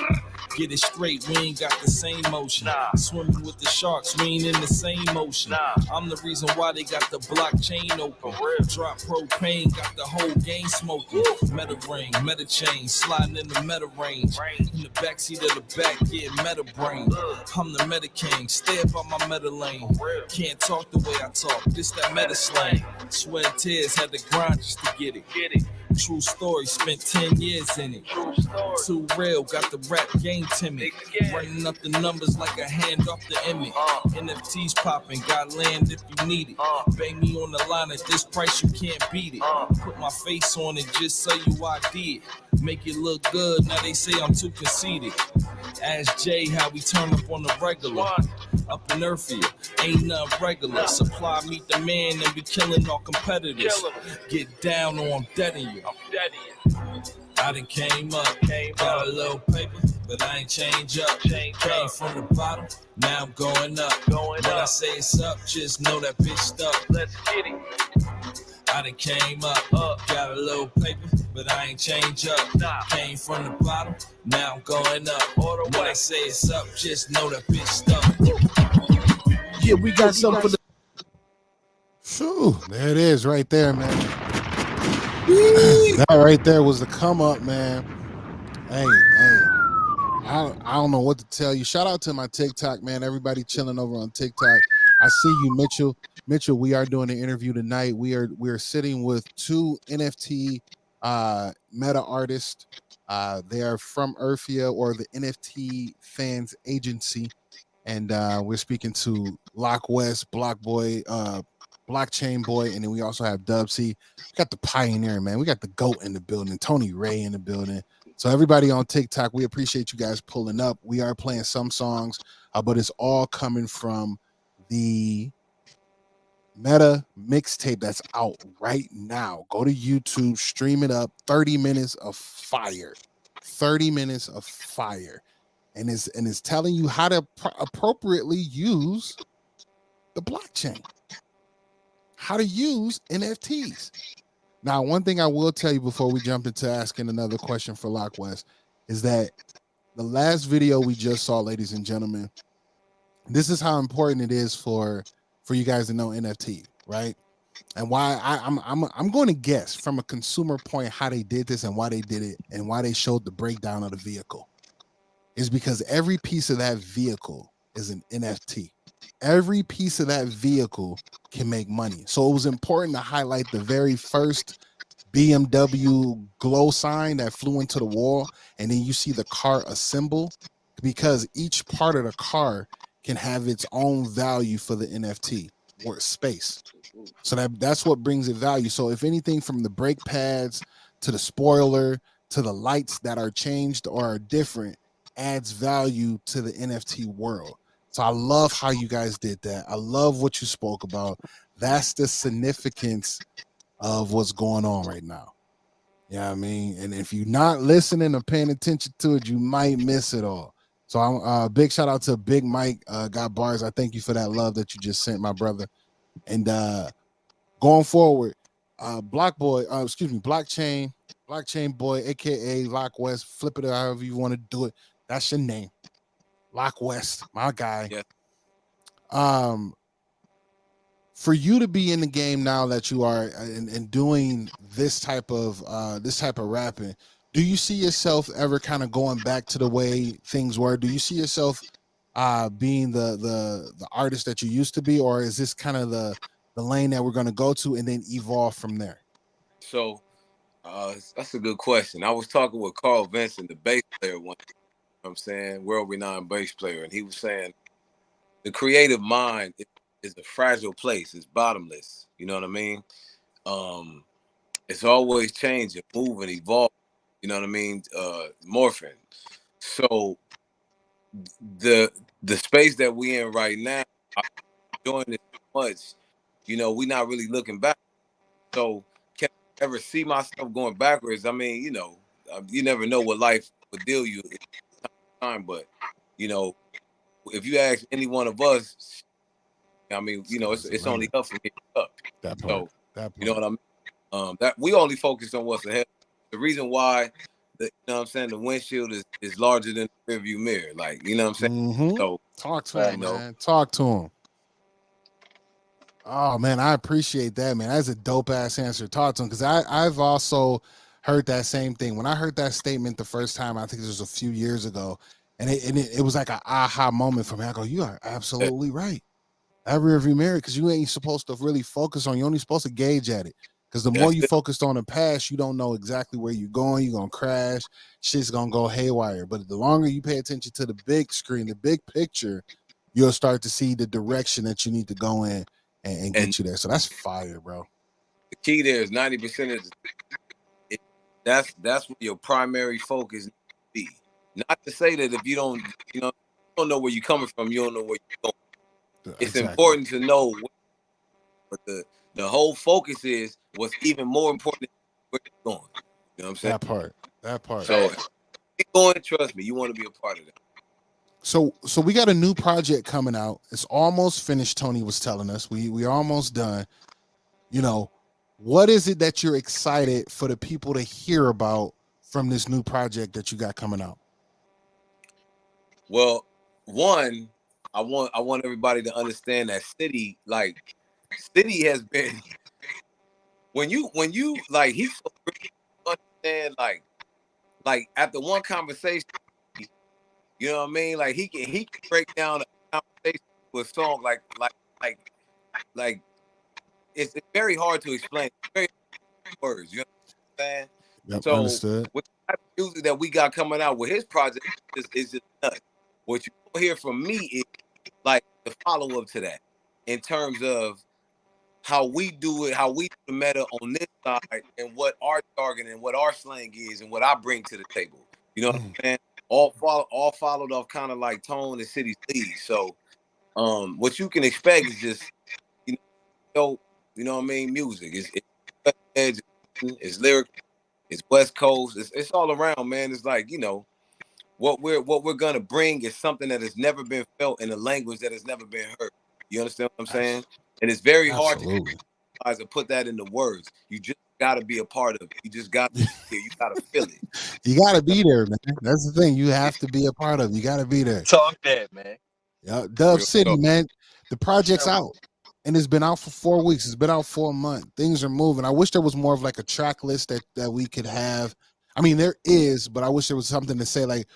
Get it straight, we ain't got the same motion. Swimming with the sharks, we ain't in the same motion. I'm the reason why they got the blockchain open. Drop propane, got the whole game smoking. Meta ring, meta chain, sliding in the meta range. In the backseat of the back, yeah, meta brain. I'm the meta king, stay up on my meta lane. Can't talk the way I talk, this that meta slang. Sweat tears, had to grind just to get it. True story, spent 10 years in it. Too real, got the rap game timid. Running up the numbers like a hand off the image. NFTs popping, got land if you need it. Bang me on the line at this price, you can't beat it. Put my face on it just so you ID it. Make it look good, now they say I'm too conceited. Ask Jay how we turn up on the regular. Up in Earphia, ain't nothing regular. Supply meet the man and be killing all competitors. Get down or I'm dead in you. I done came up, got a little paper, but I ain't change up. Came from the bottom, now I'm going up. When I say it's up, just know that bitch stuck. Let's get it. I done came up, got a little paper, but I ain't change up. Came from the bottom, now I'm going up. When I say it's up, just know that bitch stuck. Yeah, we got something for the. Phew, there it is right there, man. That right there was the come up, man. Hey, I don't know what to tell you. Shout out to my TikTok, man. Everybody chilling over on TikTok. I see you, Mitchell. Mitchell, we are doing an interview tonight. We're sitting with two NFT meta artists. They are from Earphia, or the NFT Fans Agency, and we're speaking to Lock West, Block Boy, Blockchain Boy, and then we also have Dub C. We got the pioneer, man. We got the GOAT in the building, Tony Ray in the building. So everybody on TikTok, we appreciate you guys pulling up. We are playing some songs, but it's all coming from the MetaMixtape that's out right now. Go to YouTube, stream it up. 30 minutes of fire. 30 minutes of fire. And it's telling you how to appropriately use the blockchain. How to use NFTs. Now, one thing I will tell you before we jump into asking another question for Lock West is that the last video we just saw, ladies and gentlemen, this is how important it is for you guys to know NFT, right? And why I'm going to guess from a consumer point how they did this and why they did it and why they showed the breakdown of the vehicle is because every piece of that vehicle is an NFT. Every piece of that vehicle can make money. So it was important to highlight the very first BMW glow sign that flew into the wall, and then you see the car assemble, because each part of the car can have its own value for the NFT or space. So that's what brings it value. So if anything, from the brake pads to the spoiler to the lights that are changed or are different, adds value to the NFT world. So I love how you guys did that. I love what you spoke about. That's the significance of what's going on right now. Yeah, you know what I mean? And if you're not listening or paying attention to it, you might miss it all. So I'm big shout out to Big Mike, got bars. I thank you for that love that you just sent, my brother. And going forward, Blockchain Boy, aka Lock West, flip it however you want to do it. That's your name. Lock West, my guy. Yeah. For you to be in the game now that you are and doing this type of rapping, do you see yourself ever kind of going back to the way things were? Do you see yourself being the artist that you used to be, or is this kind of the lane that we're going to go to and then evolve from there? So that's a good question. I was talking with Carl Vincent, the bass player, one day, you know what I'm saying, world-renowned bass player, and he was saying the creative mind is a fragile place. It's bottomless. You know what I mean? It's always changing, moving, evolving. You know what I mean? Morphing. So the space that we in right now, I'm enjoying it so much. You know, we're not really looking back. So can I ever see myself going backwards? I mean, you know, you never know what life would deal you in time, but you know, if you ask any one of us, I mean, you know, it's only up from here up. That part. So, that part. you know what I mean? That we only focus on what's ahead. The reason why, you know what I'm saying, the windshield is larger than the rearview mirror. Like, you know what I'm saying? Mm-hmm. So talk to him, you know, man. Talk to him. Oh man, I appreciate that, man. That's a dope ass answer. Talk to him, because I've also heard that same thing. When I heard that statement the first time, I think it was a few years ago, and it was like an aha moment for me. I go, you are absolutely right. That rearview mirror, because you ain't supposed to really focus on. You're only supposed to gauge at it. Because the more you focused on the past, you don't know exactly where you're going. You're gonna crash. Shit's gonna go haywire. But the longer you pay attention to the big screen, the big picture, you'll start to see the direction that you need to go in and get you there. So that's fire, bro. The key there is 90% of that's where your primary focus needs to be. Not to say that if you don't know where you're coming from, you don't know where you're going. It's important to know, but the whole focus is what's even more important where you're going. You know what I'm saying? That part. So keep going, trust me, you want to be a part of that. So we got a new project coming out. It's almost finished. Tony was telling us we're almost done. You know, what is it that you're excited for the people to hear about from this new project that you got coming out? Well, one, I want everybody to understand that City has been when you like he's so understand like after one conversation, you know what I mean? Like he can break down a conversation with a song like it's very hard to explain. Very words, you know what I'm saying? Yep, so understood. with the type of music that we got coming out with his project is just nuts. What you hear from me is like the follow-up to that in terms of how we do it, how we do the meta on this side, and what our jargon and what our slang is, and what I bring to the table. You know what I'm saying? All followed off kind of like Tone and City's lead. So, what you can expect is just you know what I mean. Music it's lyric, it's West Coast, it's all around, man. It's like what we're gonna bring is something that has never been felt in a language that has never been heard. You understand what I'm saying? And it's very hard to put that into words. You just got to be a part of it. You just got to you got to feel it. You got to be there, man. That's the thing. You have to be a part of it. You got to be there. Talk that, man. Yeah, Dub City, man. The project's out, and it's been out for 4 weeks. It's been out for a month. Things are moving. I wish there was more of like a track list that we could have. I mean, there is, but I wish there was something to say like,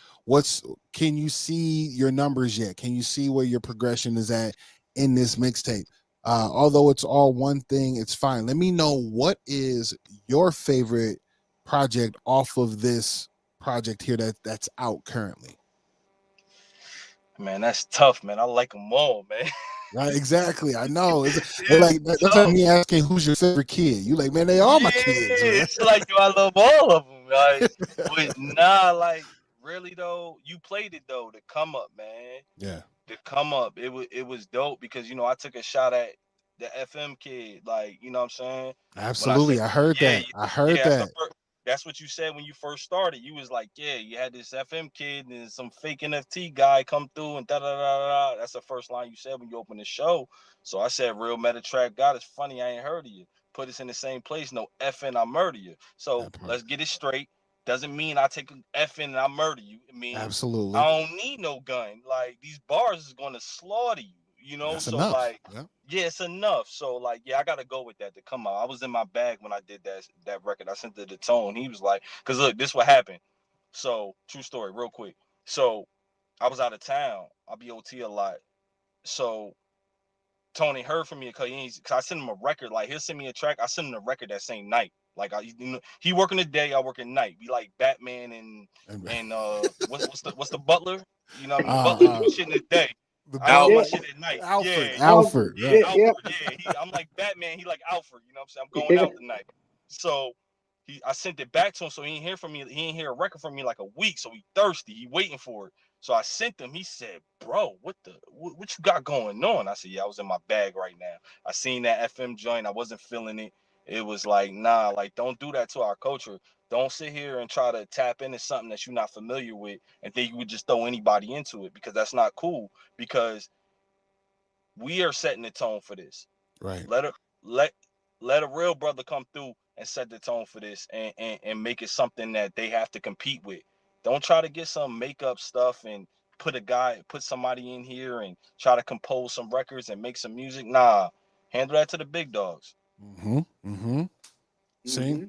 can you see your numbers yet? Can you see where your progression is at in this mixtape? Although it's all one thing, it's fine. Let me know what is your favorite project off of this project here that's out currently. Man, that's tough, man. I like them all, man. Right, exactly. I know. It's like that's like me asking who's your favorite kid. You like, man, they all my kids. Man. It's like I love all of them. Like, but nah, like really though, you played it though. The come up, man. Yeah. The come up. It was dope because I took a shot at the FM kid. Like, you know what I'm saying? Absolutely. I heard that. I heard that. That's what you said when you first started. You was like, yeah, you had this FM kid and some fake NFT guy come through and da da da da. That's the first line you said when you opened the show. So I said, real meta track. God, it's funny I ain't heard of you. Put us in the same place. No effing, I murder you. So let's get it straight. Doesn't mean I take effing and I murder you. It means absolutely. I don't need no gun. Like these bars is gonna slaughter you. You know, that's so enough. like, yeah, it's enough. So like, yeah, I gotta go with that to come out. I was in my bag when I did that record. I sent it to Tone. He was like, "Cause look, this what happened." So true story, real quick. So I was out of town. I be OT a lot. So Tony heard from me because I sent him a record. Like he'll send me a track. I send him a record that same night. Like he working the day, I work at night. We like Batman and what's the Butler? You know what I mean? Butler do shit in the day. I do my shit at night. Alfred. Yeah. I'm like Batman. He like Alfred. You know what I'm saying? I'm going out tonight. So I sent it back to him. So he didn't hear from me. He didn't hear a record from me like a week. So he thirsty. He waiting for it. So I sent him. He said, "Bro, what you got going on?" I said, "Yeah, I was in my bag right now. I seen that FM joint. I wasn't feeling it. It was like, nah, like don't do that to our culture. Don't sit here and try to tap into something that you're not familiar with and think you would just throw anybody into it, because that's not cool. Because we are setting the tone for this. Right. Let a real brother come through and set the tone for this, and make it something that they have to compete with. Don't try to get some makeup stuff and put somebody in here and try to compose some records and make some music. Nah, handle that to the big dogs. See,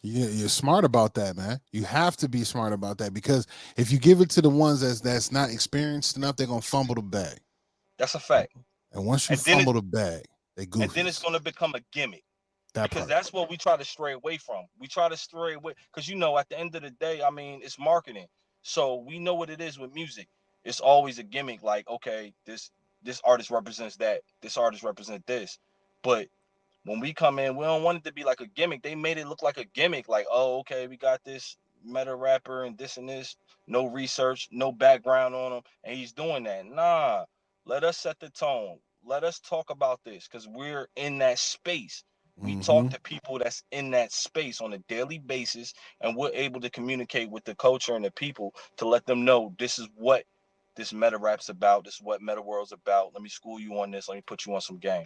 you're smart about that, man. You have to be smart about that, because if you give it to the ones that's not experienced enough, they're gonna fumble the bag. That's a fact. And once you fumble the bag, they goof. And then it's gonna become a gimmick. Because that's what we try to stray away from. We try to stray away because, you know, at the end of the day, I mean, it's marketing. So we know what it is with music. It's always a gimmick. Like, okay, this artist represents that. This artist represents this. But when we come in, we don't want it to be like a gimmick. They made it look like a gimmick. Like, oh, okay, we got this meta rapper and this. No research, no background on him, and he's doing that. Nah, let us set the tone. Let us talk about this, because we're in that space. We talk to people that's in that space on a daily basis, and we're able to communicate with the culture and the people to let them know this is what this meta rap's about. This is what meta world's about. Let me school you on this. Let me put you on some game.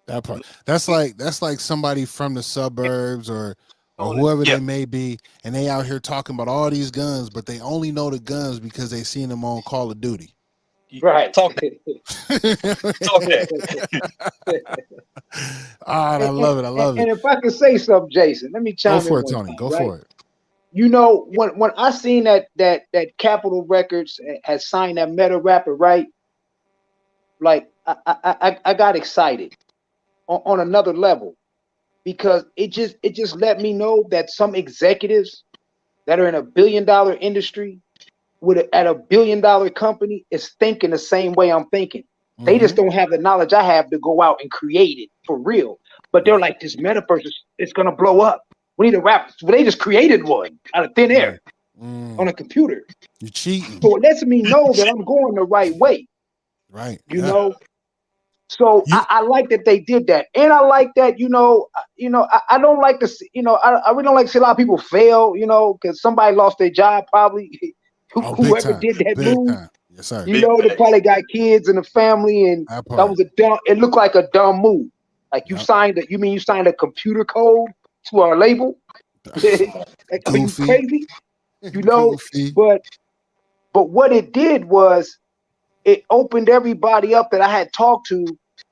That part. That's like somebody from the suburbs or whoever they may be, and they out here talking about all these guns, but they only know the guns because they seen them on Call of Duty. Right. Talk that. Talk that. I love it. I love it. And if I can say something, Jason, let me chime in. Go for it, Tony. Go for it. You know, when I seen that Capitol Records has signed that meta rapper, right? Like I got excited on another level, because it just let me know that some executives that are in $1 billion industry at a $1 billion company is thinking the same way I'm thinking. They just don't have the knowledge I have to go out and create it for real. But they're like, this metaverse is going to blow up. We need a rap. Well, they just created one out of thin air on a computer. You're cheating. So it lets me know that I'm going the right way. Right. You know? So I like that they did that. And I like that, I don't like to see, I really don't like to see a lot of people fail, because somebody lost their job probably. Whoever did that move. Yes, sir. They probably got kids and a family, and that was it looked like a dumb move. Like you signed a computer code to our label? Are you crazy? But what it did was it opened everybody up that I had talked to.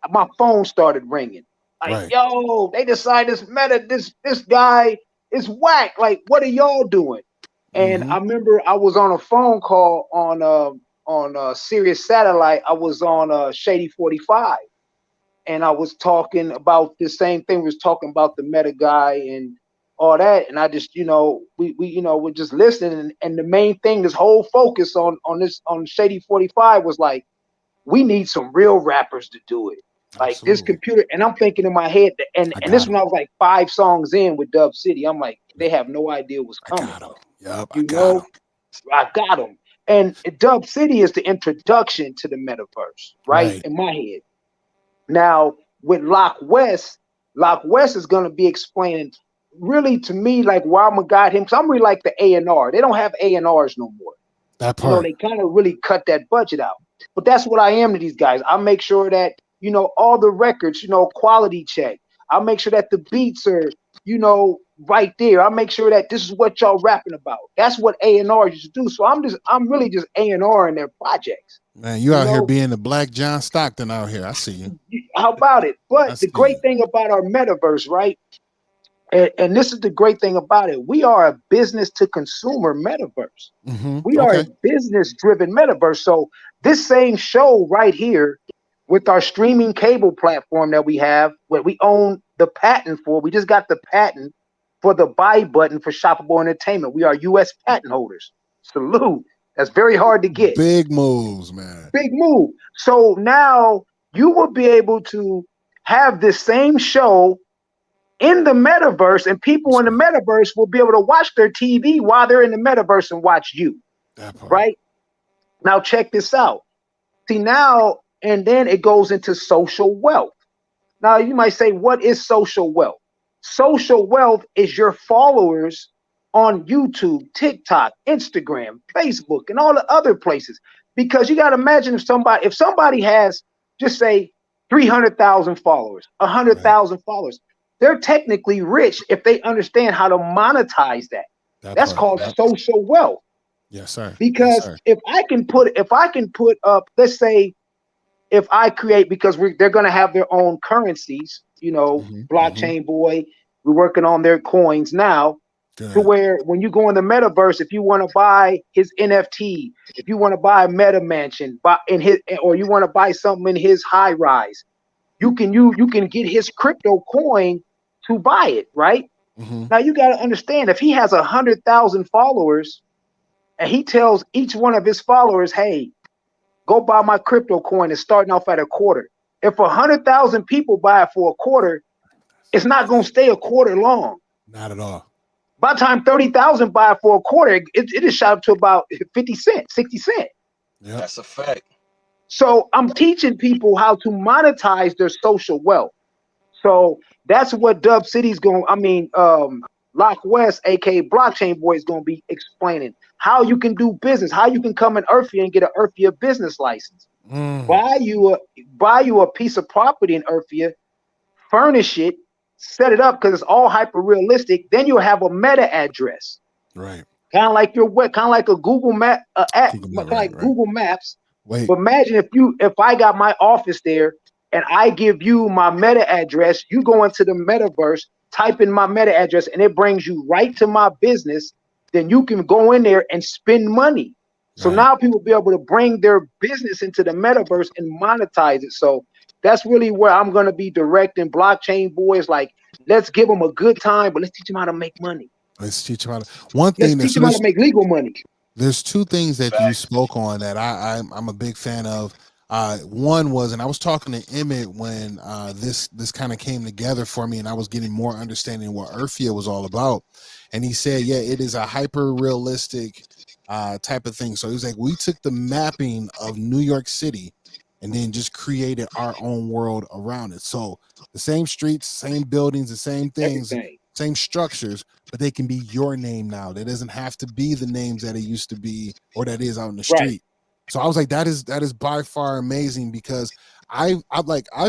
My phone started ringing. Like, yo, they decided this guy is whack. Like, what are y'all doing? And I remember I was on a phone call on Sirius Satellite. I was on Shady 45, and I was talking about the same thing. We was talking about the meta guy and all that. And I just, we're just listening. And the main thing, this whole focus on Shady 45 was like, we need some real rappers to do it. Like this computer. And I'm thinking in my head, and this when I was like 5 songs in with Dub City, I'm like, they have no idea what's coming. I got them. And Dub City is the introduction to the metaverse, right? In my head. Now with Lock West is going to be explaining really to me like why I'm gonna guide him, because I'm really like the A&R. They don't have A&Rs no more. That part. They kind of really cut that budget out. But that's what I am to these guys. I make sure that all the records, quality check. I make sure that the beats are, right there. I make sure that this is what y'all rapping about. That's what A&R used to do. So I'm really just A&R in their projects. Man, you out here being the Black John Stockton out here. I see you. How about it? But the great thing about our metaverse, right? And this is the great thing about it. We are a business to consumer metaverse. We are a business driven metaverse. So this same show right here with our streaming cable platform that we have, where we own the patent for, we just got the patent for the buy button for shoppable entertainment. We are U.S. patent holders. Salute. That's very hard to get. Big moves, man. Big move. So now you will be able to have this same show in the metaverse, and people in the metaverse will be able to watch their TV while they're in the metaverse and watch you. Right? Now check this out. See now, and then it goes into social wealth. Now you might say, what is social wealth? Social wealth is your followers on YouTube, TikTok, Instagram, Facebook, and all the other places. Because you got to imagine if somebody has, just say, 300,000 followers, 100,000 followers, they're technically rich if they understand how to monetize that. That's called social wealth. Yes, sir. Because if I can put up, let's say, if I create, because they're going to have their own currencies, blockchain boy, we're working on their coins now. To where when you go in the metaverse, if you want to buy his NFT, if you want to buy a meta mansion, or you want to buy something in his high rise, you can get his crypto coin to buy it, right? Now you got to understand, if he has 100,000 followers and he tells each one of his followers, hey, go buy my crypto coin, it's starting off at a quarter. If 100,000 people buy it for a quarter, it's not going to stay a quarter long. Not at all. By the time 30,000 buy it for a quarter, it is shot up to about 50 cents, 60 cents. Yeah, that's a fact. So I'm teaching people how to monetize their social wealth. So that's what Dub City's going. Lock West, aka Blockchain Boy, is going to be explaining how you can do business, how you can come in Earphia and get an Earphia business license. Buy you a piece of property in Earphia, furnish it, set it up because it's all hyper realistic. Then you'll have a meta address, right? Kind of like a Google map, Google Maps. Wait. But imagine if I got my office there and I give you my meta address, you go into the metaverse, type in my meta address, and it brings you right to my business. Then you can go in there and spend money. So now people will be able to bring their business into the metaverse and monetize it. So that's really where I'm going to be directing blockchain boys. Like, let's give them a good time, but let's teach them how to make money. Let's teach them how to. Let's teach them how to make legal money. There's two things that you spoke on that I'm a big fan of. One was, and I was talking to Emmett when this kind of came together for me, and I was getting more understanding of what Earphia was all about. And he said, yeah, it is a hyper realistic type of thing. So he was like, we took the mapping of New York City and then just created our own world around it. So the same streets, same buildings, the same things, same structures, but they can be your name now. That doesn't have to be the names that it used to be or that is out in the street. So I was like, that is by far amazing, because I've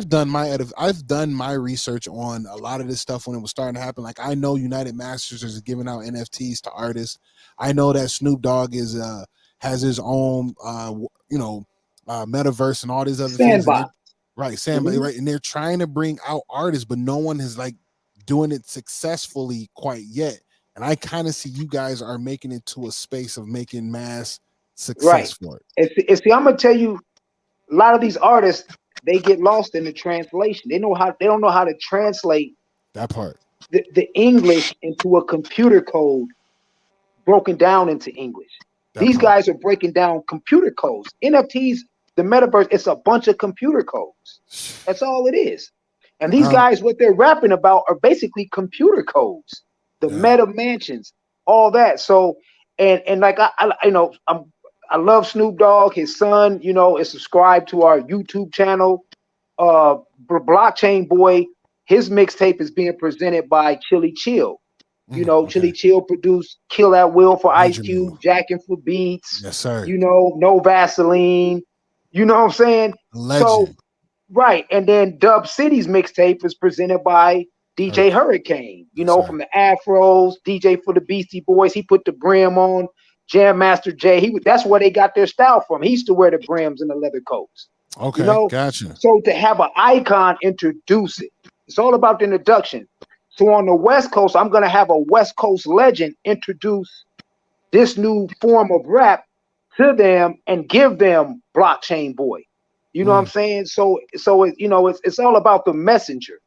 done my research on a lot of this stuff when it was starting to happen. Like, I know United Masters is giving out NFTs to artists. I know that Snoop Dogg has his own metaverse and all these other things. Right, Sandbox, right, and they're trying to bring out artists, but no one is like doing it successfully quite yet. And I kind of see you guys are making it to a space of making mass success for it. And see, I'm gonna tell you, a lot of these artists, they get lost in the translation. They don't know how to translate that part, the English into a computer code broken down into English. These guys are breaking down computer codes. NFTs, the metaverse, it's a bunch of computer codes. That's all it is. And these guys, what they're rapping about are basically computer codes, the meta mansions, all that. So, and like I love Snoop Dogg. His son, is subscribed to our YouTube channel. Blockchain Boy, his mixtape is being presented by Chili Chill. Chili Chill produced Kill at Will for Ice Cube, Jacking for Beats. Yes, sir. No Vaseline. You know what I'm saying? Legend. So, right. And then Dub City's mixtape is presented by DJ Hurricane, from the Afros, DJ for the Beastie Boys. He put the brim on. Jam Master Jay, that's where they got their style from. He used to wear the brims and the leather coats. Okay, gotcha. So to have an icon introduce it, it's all about the introduction. So on the West Coast, I'm going to have a West Coast legend introduce this new form of rap to them and give them Blockchain Boy. You know what I'm saying? So it's all about the messenger.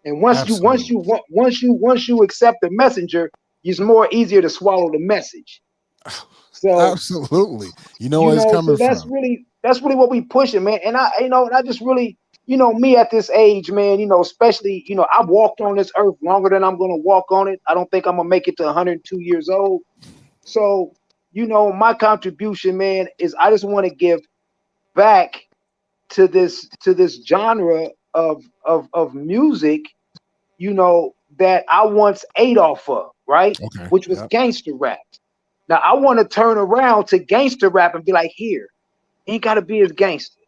And once you accept the messenger, it's more easier to swallow the message. So absolutely, where it's coming so that's from. That's really what we pushing, man. And I just really, me at this age, man, especially, I've walked on this earth longer than I'm going to walk on it. I don't think I'm going to make it to 102 years old. So, my contribution, man, is I just want to give back to this genre of music, that I once ate off of, right? Okay. Which was Yep. gangster rap. Now I want to turn around to gangster rap and be like, here, ain't got to be as gangster.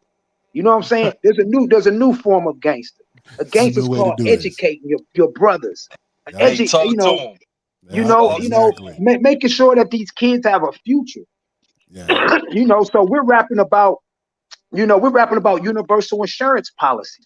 You know what I'm saying? There's a new form of gangster. A It's a gangster's new way to called do this. educating your brothers. Yep. Hey, talk to him. Yep. Exactly. Making sure that these kids have a future. Yeah. So we're rapping about universal insurance policy.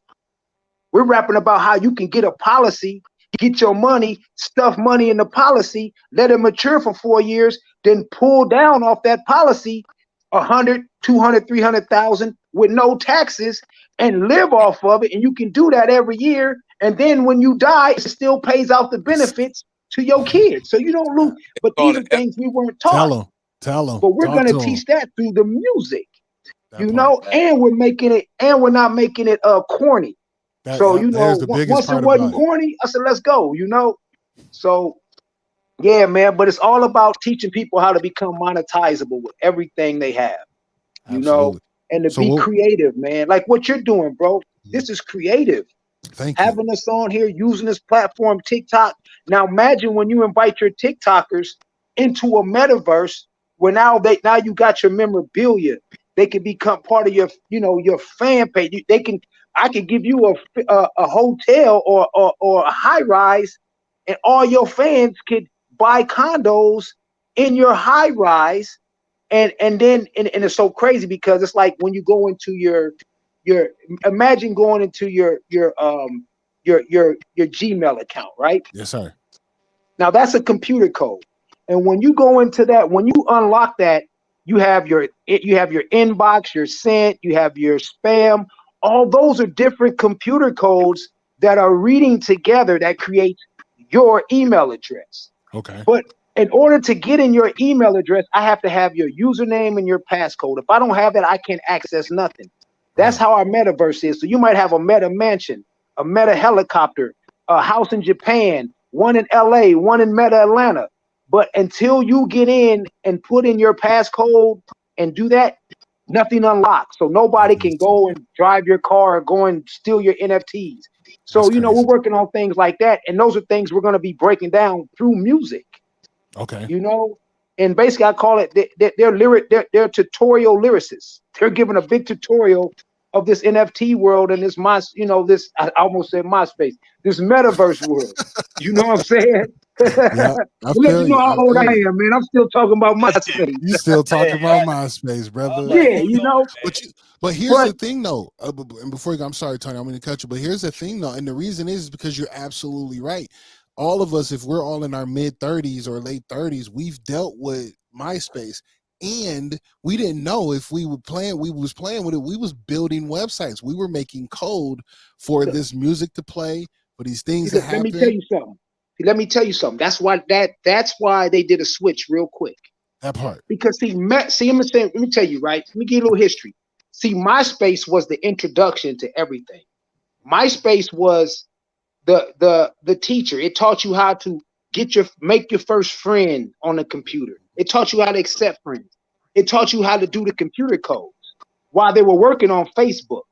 We're rapping about how you can get a policy, get your money, stuff money in the policy, let it mature for 4 years, then pull down off that policy 100, 200, 300,000 with no taxes and live off of it. And you can do that every year. And then when you die, it still pays out the benefits to your kids. So you don't lose. But these are things we weren't taught. Tell them. But we're Talk going to to teach 'em. that through the music, That part. and we're not making it corny. There's the biggest once part it wasn't about it. corny, I said, let's go, So, yeah, man, but it's all about teaching people how to become monetizable with everything they have, Absolutely. and to be creative, man. Like what you're doing, bro. This is creative. Thank you. Having us on here, using this platform, TikTok. Now imagine when you invite your TikTokers into a metaverse where now you got your memorabilia. They can become part of your fan page. I could give you a hotel or a high rise, and all your fans could buy condos in your high rise, and it's so crazy because it's like when you go into your imagine going into your Gmail account, right? Yes, sir. Now that's a computer code, and when you go into that, when you unlock that, you have your inbox, your sent, you have your spam. All those are different computer codes that are reading together that creates your email address. Okay. But in order to get in your email address, I have to have your username and your passcode. If I don't have that, I can't access nothing. That's how our metaverse is. So you might have a meta mansion, a meta helicopter, a house in Japan, one in LA, one in meta Atlanta. But until you get in and put in your passcode and do that, nothing unlocks. So nobody can go and drive your car or go and steal your NFTs. So, we're working on things like that. And those are things we're going to be breaking down through music. Okay. And basically I call it, they're tutorial lyricists. They're giving a big tutorial of this NFT world and this I almost said MySpace, this metaverse world. You know what I'm saying? Yeah, I Let you know how old I feel you. am, man. I'm still talking about MySpace. You still talking about MySpace, brother. Yeah, But here's the thing, though. And before you go, I'm sorry, Tony, I'm going to cut you. But here's the thing, though, and the reason is because you're absolutely right. All of us, if we're all in our mid 30s or late 30s, we've dealt with MySpace, and we didn't know if we was playing with it. We was building websites. We were making code for this music to play, for these things to happen. Let me tell you something. That's why they did a switch real quick. That part. Because let me tell you, right? Let me give you a little history. See, MySpace was the introduction to everything. MySpace was the teacher. It taught you how to make your first friend on a computer. It taught you how to accept friends. It taught you how to do the computer codes while they were working on Facebook.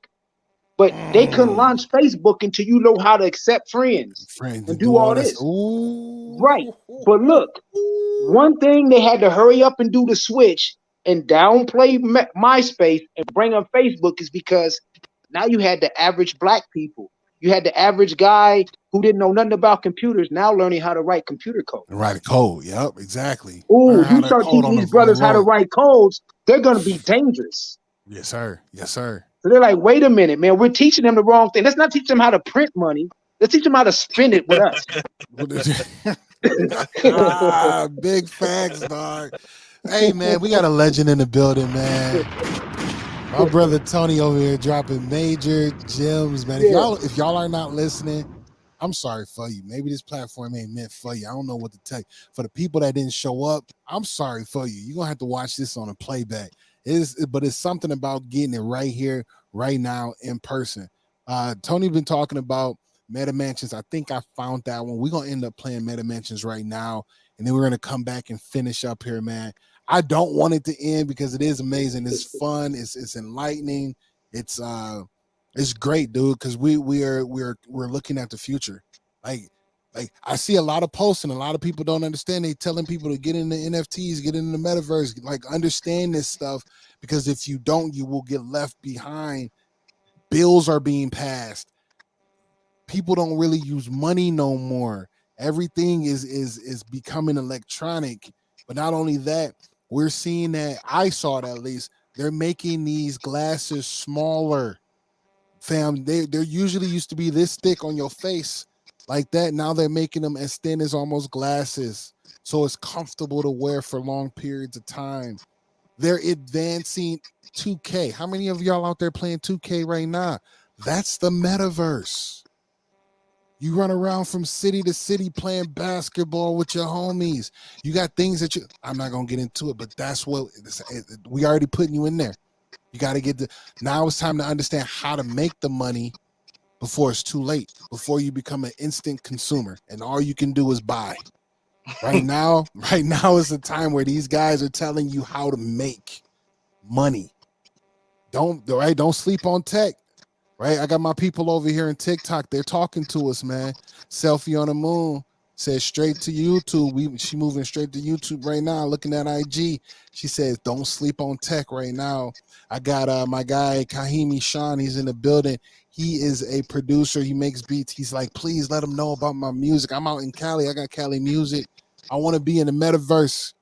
But they couldn't launch Facebook until you know how to accept friends and do all this. Ooh. Right. But look, one thing they had to hurry up and do the switch and downplay MySpace and bring up Facebook is because now you had the average black people. You had the average guy who didn't know nothing about computers now learning how to write computer code. Write code. Yep, exactly. Ooh, you start teaching these brothers how to write codes, they're going to be dangerous. Yes, sir. Yes, sir. So they're like, wait a minute, man, we're teaching them the wrong thing. Let's not teach them how to print money. Let's teach them how to spend it with us. Big facts, dog. Hey, man, we got a legend in the building, man. My brother Tony over here dropping major gems, man. If y'all are not listening, I'm sorry for you. Maybe this platform ain't meant for you. I don't know what to tell you. For the people that didn't show up, I'm sorry for you. You're gonna have to watch this on a playback. But it's something about getting it right here, right now, in person. Tony been talking about Meta Mansions. I think I found that one. We're gonna end up playing Meta Mansions right now, and then we're gonna come back and finish up here, man. I don't want it to end because it is amazing. It's fun. It's enlightening. It's great, dude. Because we're looking at the future. Like Like I see a lot of posts and a lot of people don't understand. They telling people to get into NFTs, get into the metaverse, like understand this stuff, because if you don't, you will get left behind. Bills are being passed. People don't really use money no more. Everything is becoming electronic. But not only that, we're seeing that, I saw it at least, they're making these glasses smaller. Fam, they're usually used to be this thick on your face like that. Now they're making them as thin as almost glasses. So it's comfortable to wear for long periods of time. They're advancing 2K. How many of y'all out there playing 2K right now? That's the metaverse. You run around from city to city playing basketball with your homies. You got things that I'm not going to get into it, but that's what we already putting you in there. You got to get now it's time to understand how to make the money before it's too late, before you become an instant consumer and all you can do is buy. Right now is the time where these guys are telling you how to make money. Don't sleep on tech. Right? I got my people over here in TikTok. They're talking to us, man. Selfie on the Moon says straight to YouTube. She moving straight to YouTube right now, looking at IG. She says, don't sleep on tech right now. I got my guy, Kahimi Sean. He's in the building. He is a producer. He makes beats. He's like, please let him know about my music. I'm out in Cali. I got Cali music. I want to be in the metaverse.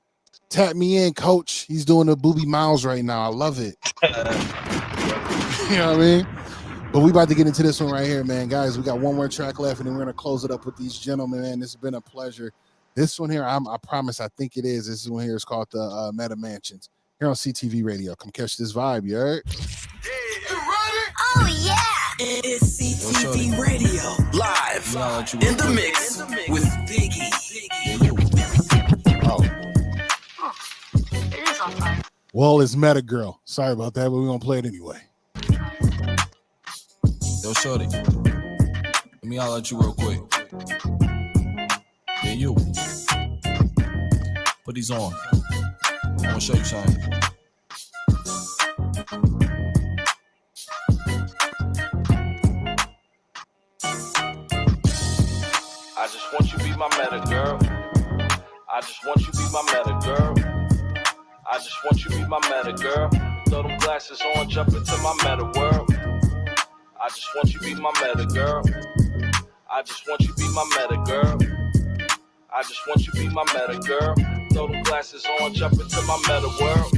Tap me in, coach. He's doing the Booby Miles right now. I love it. You know what I mean? But we about to get into this one right here, man. Guys, we got one more track left, and then we're going to close it up with these gentlemen, man. This has been a pleasure. This one here, I promise, I think it is. This one here is called the Meta Mansions. Here on CTV Radio. Come catch this vibe, you heard? Oh, yeah. It's CTV Radio. Live in the mix with Biggie. It is on fire. Well, it's Meta Girl. Sorry about that, but we're going to play it anyway. Yo, shorty, let me holler at you real quick. Yeah, you. Put these on. I want to show you something. I just want you to be my meta girl. I just want you to be my meta girl. I just want you to be my meta girl. Throw them glasses on, jump into my meta world. I just want you to be my meta girl. I just want you to be my meta girl. I just want you to be my meta girl. Throw them glasses on, jump into my meta world.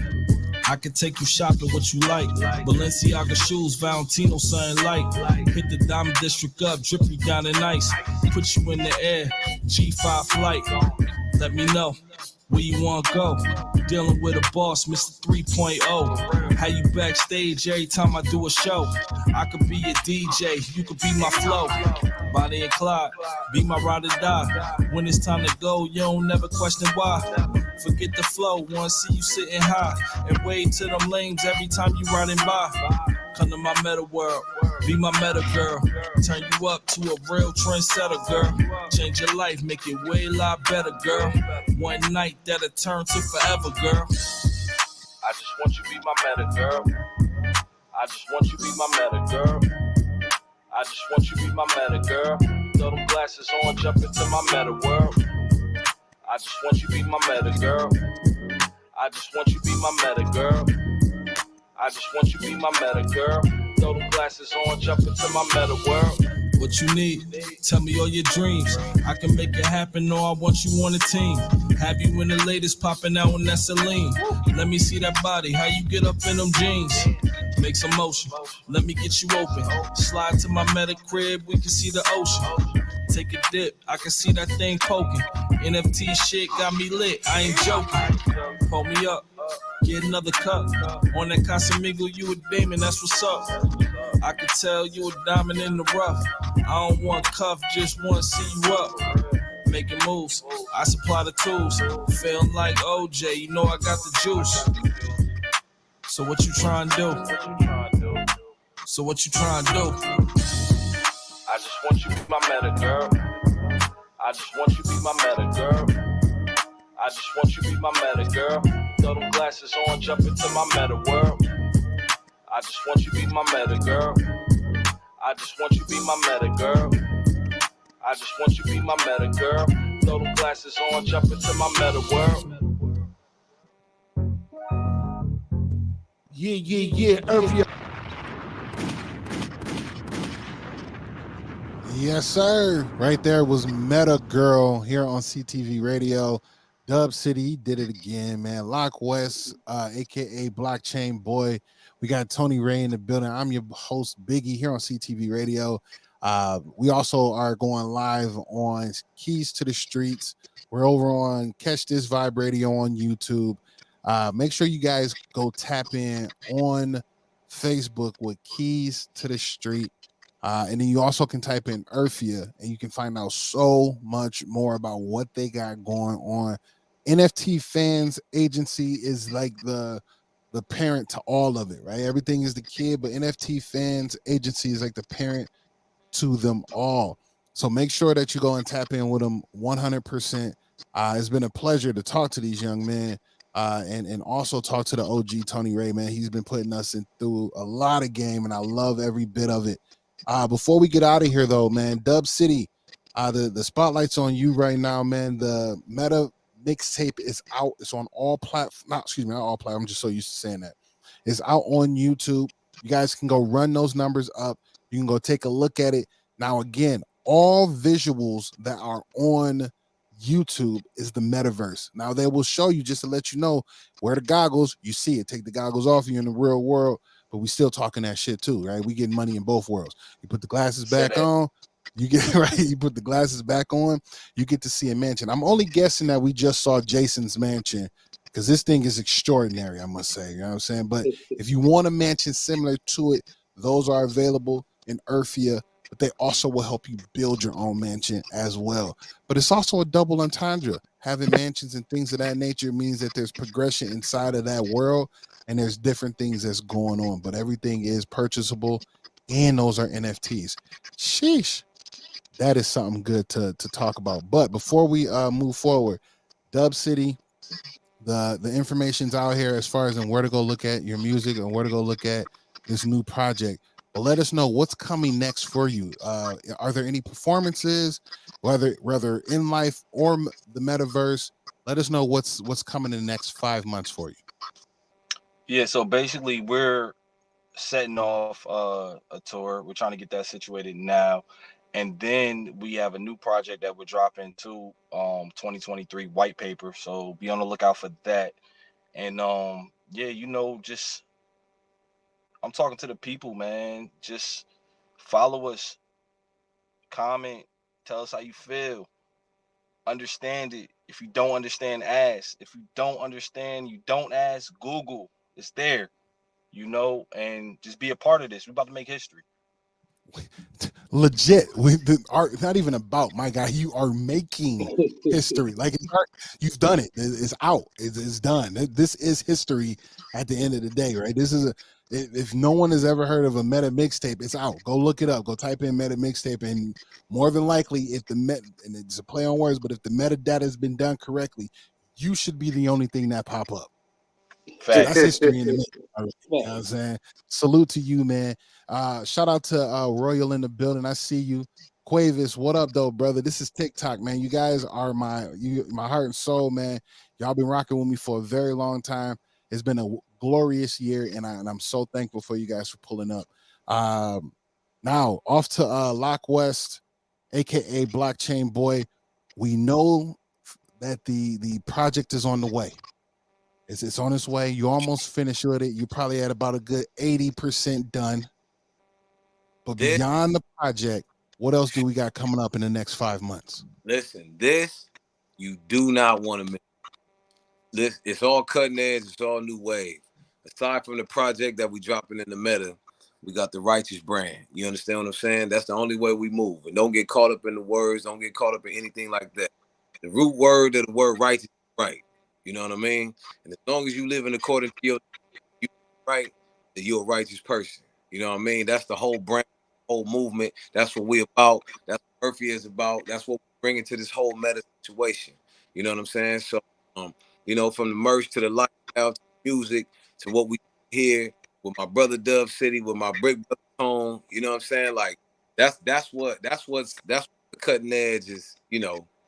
I can take you shopping what you like. Balenciaga shoes, Valentino something light. Hit the Diamond District up, drip you down in ice. Put you in the air, G5 flight. Let me know where you want to go. Dealing with a boss, Mr. 3.0. How you backstage every time I do a show. I could be your DJ, you could be my flow. Bonnie and Clyde, be my ride or die. When it's time to go, you don't never question why. Forget the flow, wanna see you sitting high. And wave to them lanes every time you riding by. Come to my meta world, be my meta girl. Turn you up to a real trendsetter, girl. Change your life, make it way a lot better, girl. One night that'll turn to forever, girl. I just want you to be my meta girl. I just want you to be my meta girl. I just want you to be my meta girl. Throw them glasses on, jump into my meta world. I just want you to be my meta girl. I just want you to be my meta girl. I just want you to be my meta girl. Throw them glasses on, jump into my meta world. What you need, tell me all your dreams. I can make it happen, or I want you on a team. Have you in the latest, popping out in that Celine. Let me see that body, how you get up in them jeans. Make some motion, let me get you open. Slide to my meta crib, we can see the ocean. Take a dip, I can see that thing poking. NFT shit got me lit, I ain't joking. Pull me up, get another cup. On that Casamigo, you a demon, that's what's up. I can tell you a diamond in the rough. I don't want cuff, just want to see you up. Making moves, I supply the tools. Feeling like OJ, you know I got the juice. So what you trying to do? So what you trying to do? I just want you to be my meta girl. I just want you to be my meta girl. I just want you to be my meta girl. Throw them glasses on, jump into my meta world. I just want you to be my meta girl. I just want you to be my meta girl. I just want you to be my meta girl. Throw them glasses on, jump into my meta world. Yeah, Earphia. Yes, sir. Right there was Meta Girl here on CTV Radio. Dub City did it again, man. Lock West, aka Blockchain Boy. We got Tony Ray in the building. I'm your host, Biggie, here on CTV Radio. We also are going live on Keys to the Streets. We're over on Catch This Vibe Radio on YouTube. Make sure you guys go tap in on Facebook with Keys to the Street. And then you also can type in Earphia and you can find out so much more about what they got going on. NFT Fans Agency is like the parent to all of it, right? Everything is the kid, but NFT Fans Agency is like the parent to them all. So make sure that you go and tap in with them 100%. It's been a pleasure to talk to these young men and also talk to the OG Tony Ray, man. He's been putting us through a lot of game, and I love every bit of it. Before we get out of here, though, man, Dub City, the spotlight's on you right now, man. The MetaMixtape is out. It's on all platforms. Not all platforms. I'm just so used to saying that. It's out on YouTube. You guys can go run those numbers up. You can go take a look at it. Now, again, all visuals that are on YouTube is the metaverse. Now, they will show you just to let you know where the goggles, you see it. Take the goggles off, you're in the real world. But we still talking that shit too, right? We getting money in both worlds. You put the glasses back on, you get right. You put the glasses back on, you get to see a mansion. I'm only guessing that we just saw Jason's mansion because this thing is extraordinary, I must say. You know what I'm saying? But if you want a mansion similar to it, those are available in Earphia, but they also will help you build your own mansion as well. But it's also a double entendre. Having mansions and things of that nature means that there's progression inside of that world. And there's different things that's going on, but everything is purchasable, and those are NFTs. Sheesh, that is something good to talk about. But before we move forward, Dub City, the information's out here as far as where to go look at your music and where to go look at this new project. But let us know what's coming next for you. Are there any performances, whether in life or the metaverse? Let us know what's coming in the next 5 months for you. Yeah, so basically we're setting off a tour. We're trying to get that situated now. And then we have a new project that we're dropping to 2023 white paper. So be on the lookout for that. And yeah, just I'm talking to the people, man. Just follow us, comment, tell us how you feel. Understand it. If you don't understand, ask. If you don't understand, you don't ask, Google. It's there. And just be a part of this. We're about to make history. Legit, art not even about my guy. You are making history. Like it's art, you've done it. It's out. It's done. This is history at the end of the day, right? This is if no one has ever heard of a MetaMixtape, it's out. Go look it up. Go type in MetaMixtape, and more than likely, if and it's a play on words, but if the metadata has been done correctly, you should be the only thing that pop up. That's history in the making. You know what I'm saying? Salute to you, man. Shout out to Royal in the building. I see you. Quavis, what up, though, brother? This is TikTok, man. You guys are my heart and soul, man. Y'all been rocking with me for a very long time. It's been a glorious year, and I'm so thankful for you guys for pulling up. Now, off to Lock West, a.k.a. Blockchain Boy. We know that the project is on the way. It's on its way. You almost finished with it. You're probably at about a good 80% done. But beyond the project, what else do we got coming up in the next 5 months? Listen, this you do not want to miss. This it's all cutting edge. It's all new wave. Aside from the project that we dropping in the meta, we got the Righteous brand. You understand what I'm saying? That's the only way we move. And don't get caught up in the words. Don't get caught up in anything like that. The root word of the word righteous is right. You know what I mean? And as long as you live in according to your right, then you're a righteous person. You know what I mean? That's the whole brand, whole movement. That's what we're about. That's what Earphia is about. That's what we're bringing to this whole meta situation. You know what I'm saying? So, from the merch to the lifestyle, to the music, to what we hear with my brother Dub City, with my brick brother Tone. You know what I'm saying? Like that's what's the cutting edge is,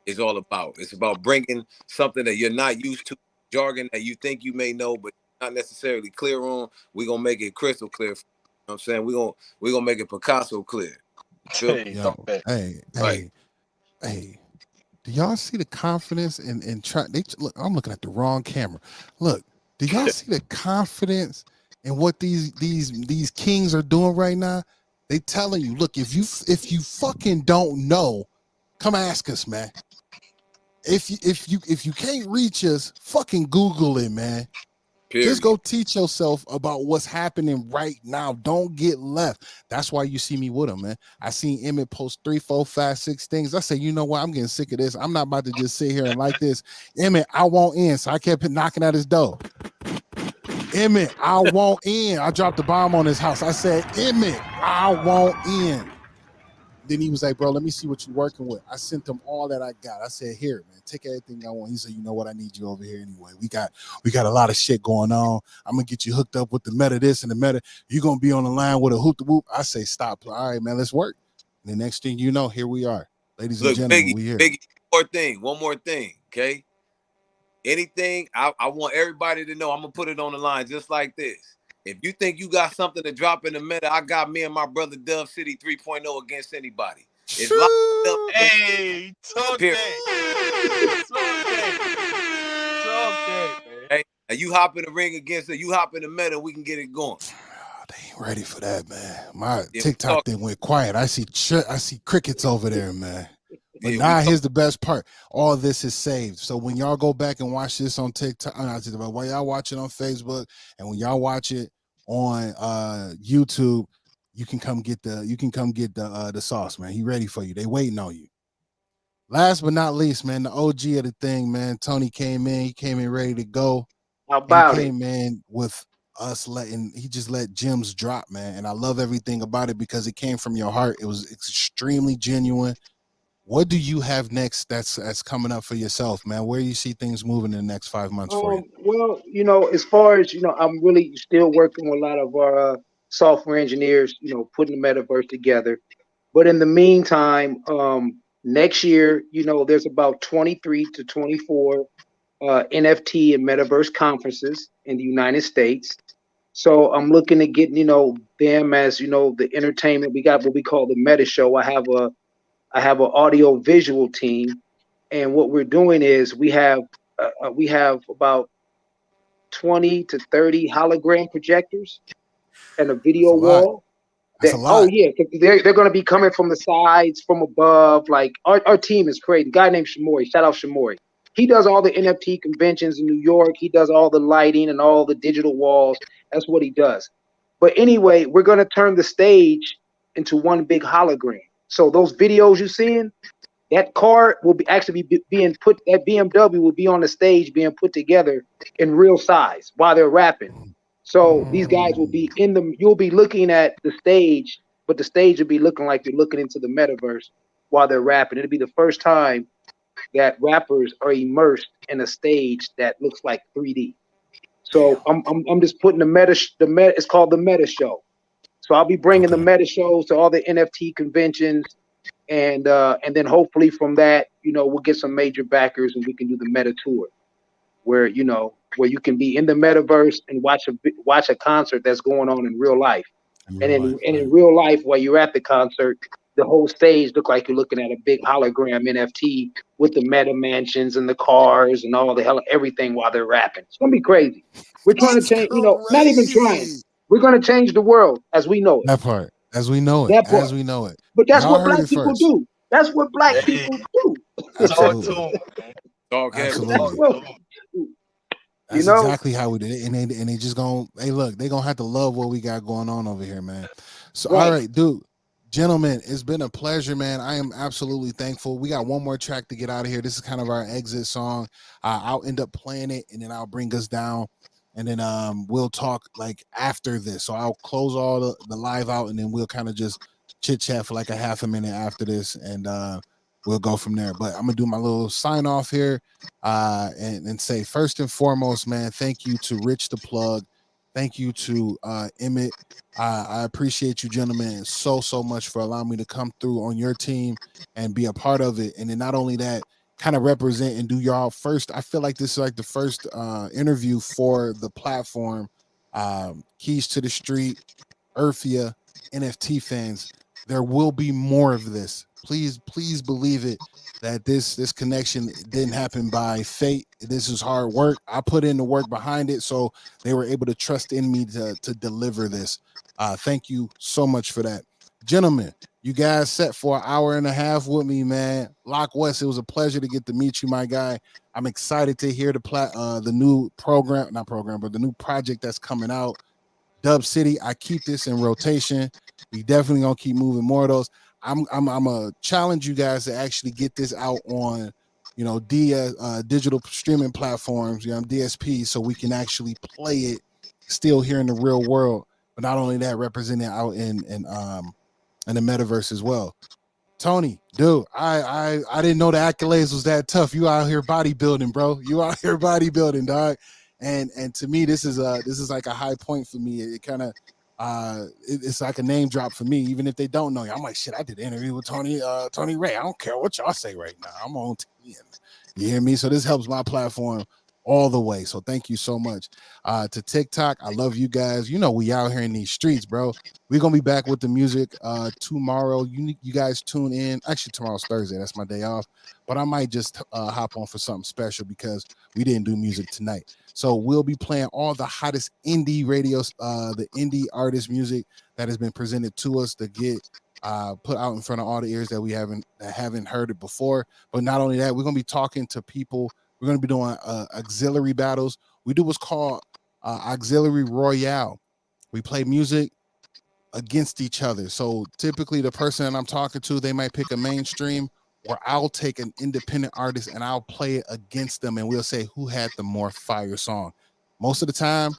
is all about. It's about bringing something that you're not used to, jargon that you think you may know, but not necessarily clear on. We're gonna make it crystal clear. You know what I'm saying? We're gonna make it Picasso clear. Yo, hey. Do y'all see the confidence in try? Look, I'm looking at the wrong camera. Look, do y'all see the confidence in what these kings are doing right now? They telling you, look, if you fucking don't know, come ask us, man. If you can't reach us, fucking Google it, man. Period. Just go teach yourself about what's happening right now. Don't get left. That's why you see me with him, man. I seen Emmett post 3, 4, 5, 6 things. I say, you know what? I'm getting sick of this. I'm not about to just sit here and like this. Emmett, I want in. So I kept knocking at his door. Emmett, I want in. I dropped the bomb on his house. I said, Emmett, I want in. Then he was like, bro, let me see what you're working with. I sent him all that I got. I said, here, man, take everything I want. He said, you know what? I need you over here anyway. We got a lot of shit going on. I'm going to get you hooked up with the meta this and the meta. You're going to be on the line with a hoop the whoop. I say, stop. All right, man, let's work. And the next thing you know, here we are. Ladies and gentlemen, we here. Biggie, one more thing, okay? Anything, I want everybody to know, I'm going to put it on the line just like this. If you think you got something to drop in the meta, I got me and my brother Dub City 3.0 against anybody. It's locked up. Hey, talk that. Talk that, man. Hey, and you hop in the ring against it, you hop in the meta, we can get it going. They ain't ready for that, man. My TikTok thing went quiet. I see crickets over there, man. But here's the best part. All this is saved. So when y'all go back and watch this on TikTok, while y'all watch it on Facebook, and when y'all watch it on YouTube, you can come get the sauce, man. He ready for you. They waiting on you. Last but not least, man, the OG of the thing, man. Tony came in. He came in ready to go. How about he came in with us he just let gems drop, man. And I love everything about it because it came from your heart. It was extremely genuine. What do you have next that's coming up for yourself, man? Where do you see things moving in the next 5 months for you? Well, as far as, I'm really still working with a lot of our software engineers, putting the metaverse together. But in the meantime, next year, there's about 23 to 24 NFT and metaverse conferences in the United States. So I'm looking at getting, them as, the entertainment. We got what we call the Meta Show. I have an audio visual team, and what we're doing is we have about 20 to 30 hologram projectors and a video wall. That's a lot. Oh yeah, they're going to be coming from the sides, from above. Like our team is crazy. A guy named Shamori, shout out Shamori. He does all the NFT conventions in New York. He does all the lighting and all the digital walls. That's what he does. But anyway, we're going to turn the stage into one big hologram. So those videos you're seeing, that car will actually be being put, that BMW will be on the stage being put together in real size while they're rapping. So these guys will be you'll be looking at the stage, but the stage will be looking like you're looking into the metaverse while they're rapping. It'll be the first time that rappers are immersed in a stage that looks like 3D. So I'm just putting the meta, it's called the Meta Show. So I'll be bringing the Meta Shows to all the NFT conventions, and then hopefully from that, we'll get some major backers and we can do the Meta Tour, where you can be in the metaverse and watch a concert that's going on in real life. In real life, while you're at the concert, the whole stage look like you're looking at a big hologram NFT with the meta mansions and the cars and all the hell everything while they're rapping. It's gonna be crazy. We're trying to change, not even trying. We're gonna change the world as we know it. That part, as we know it, as we know it. But that's what black people do. That's what black people do. Absolutely. Absolutely. That's exactly how we did it, and they just they're gonna have to love what we got going on over here, man. So all right, dude, gentlemen, it's been a pleasure, man. I am absolutely thankful. We got one more track to get out of here. This is kind of our exit song. I'll end up playing it, and then I'll bring us down, and then we'll talk like after this. So I'll close all the live out, and then we'll kind of just chit chat for like a half a minute after this, and we'll go from there. But I'm gonna do my little sign off here and say, first and foremost, man, thank you to Rich the Plug. Thank you to Emmett. I appreciate you gentlemen so much for allowing me to come through on your team and be a part of it. And then not only that, kind of represent and do y'all first. I feel like this is like the first interview for the platform. Keys to the Street, Earphia, NFT Fans. There will be more of this. Please believe it, that this connection didn't happen by fate. This is hard work. I put in the work behind it, so they were able to trust in me to deliver this. Thank you so much for that. Gentlemen, you guys set for an hour and a half with me, man. Lock West, it was a pleasure to get to meet you, my guy. I'm excited to hear the new the new project that's coming out. Dub City, I keep this in rotation. We definitely gonna keep moving more of those. I'm gonna challenge you guys to actually get this out on, digital streaming platforms, DSP, so we can actually play it still here in the real world. But not only that, representing out in the metaverse as well. Tony, dude, I didn't know the accolades was that tough. You out here bodybuilding, bro. You out here bodybuilding, dog. And to me, this is like a high point for me. It kind of it's like a name drop for me, even if they don't know you. I'm like, shit, I did an interview with Tony Ray. I don't care what y'all say right now. I'm on 10. You hear me? So this helps my platform all the way. So thank you so much. To TikTok, I love you guys. We out here in these streets, bro. We're gonna be back with the music tomorrow. You guys tune in. Actually, tomorrow's Thursday. That's my day off. But I might just hop on for something special because we didn't do music tonight. So we'll be playing all the hottest indie radios, the indie artist music that has been presented to us to get put out in front of all the ears that haven't heard it before. But not only that, we're gonna be talking to people. We're gonna be doing auxiliary battles. We do what's called auxiliary royale. We play music against each other. So typically the person that I'm talking to, they might pick a mainstream, or I'll take an independent artist and I'll play it against them, and we'll say who had the more fire song. Most of the time,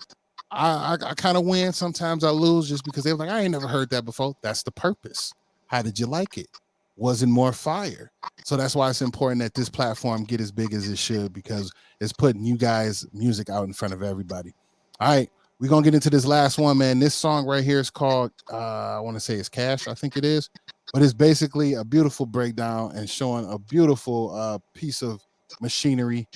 I kind of win. Sometimes I lose just because they're like, I ain't never heard that before. That's the purpose. How did you like it? Wasn't more fire? So that's why it's important that this platform get as big as it should, because it's putting you guys' music out in front of everybody. All right, we're going to get into this last one, man. This song right here is called, I want to say it's Cash. I think it is. But it's basically a beautiful breakdown and showing a beautiful piece of machinery.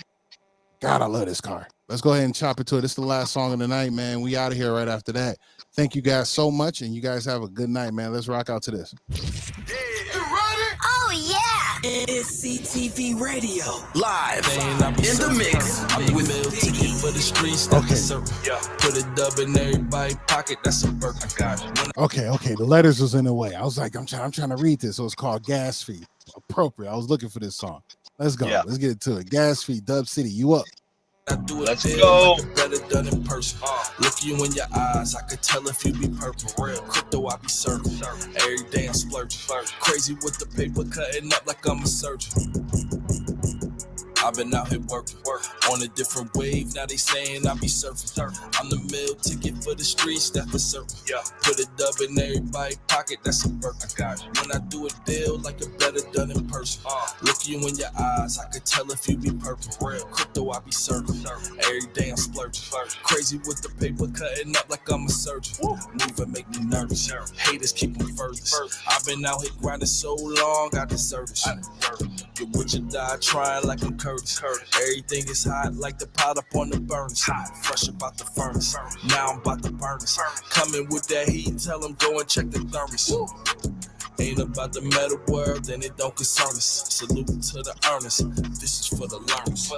God, I love this car. Let's go ahead and chop it to it. This is the last song of the night, man. We out of here right after that. Thank you guys so much, and you guys have a good night, man. Let's rock out to this. Oh, yeah. It's CTV Radio. Live in the mix with Biggie. For the streets, put a dub in everybody's pocket. That's a burger. I got you. Okay. The letters was in the way. I was like, I'm trying to read this. So it's called Gas Fee. Appropriate. I was looking for this song. Let's go. Yeah. Let's get to it. Gas Fee, Dub City, you up? Let's go. Like better done in person. Look you in your eyes, I could tell if you be purple. Real crypto, I be serving. Every day I'm splurging. Crazy with the paper, cutting up like I'm a surgeon. I've been out here working on a different wave. Now they saying I be surfing. I'm the meal ticket for the streets, that's for certain. Put a dub in everybody's pocket, that's a burger. I got you. When I do a deal, like a better done in person. Look you in your eyes, I could tell if you be purple. Real crypto, I be serving. Every day I'm splurging. Crazy with the paper, cutting up like I'm a surgeon. Moving make me nervous. Haters keep me furthest. I've been out here grinding so long, I deserve it. Get what you die trying like I'm Curtis. Everything is hot like the pot up on the burners. Fresh about the furnace. Now I'm about to burn this. Coming with that heat, tell them go and check the thermos. Ain't about the metal world, then it don't concern us. Salute to the earnest. This is for the learners.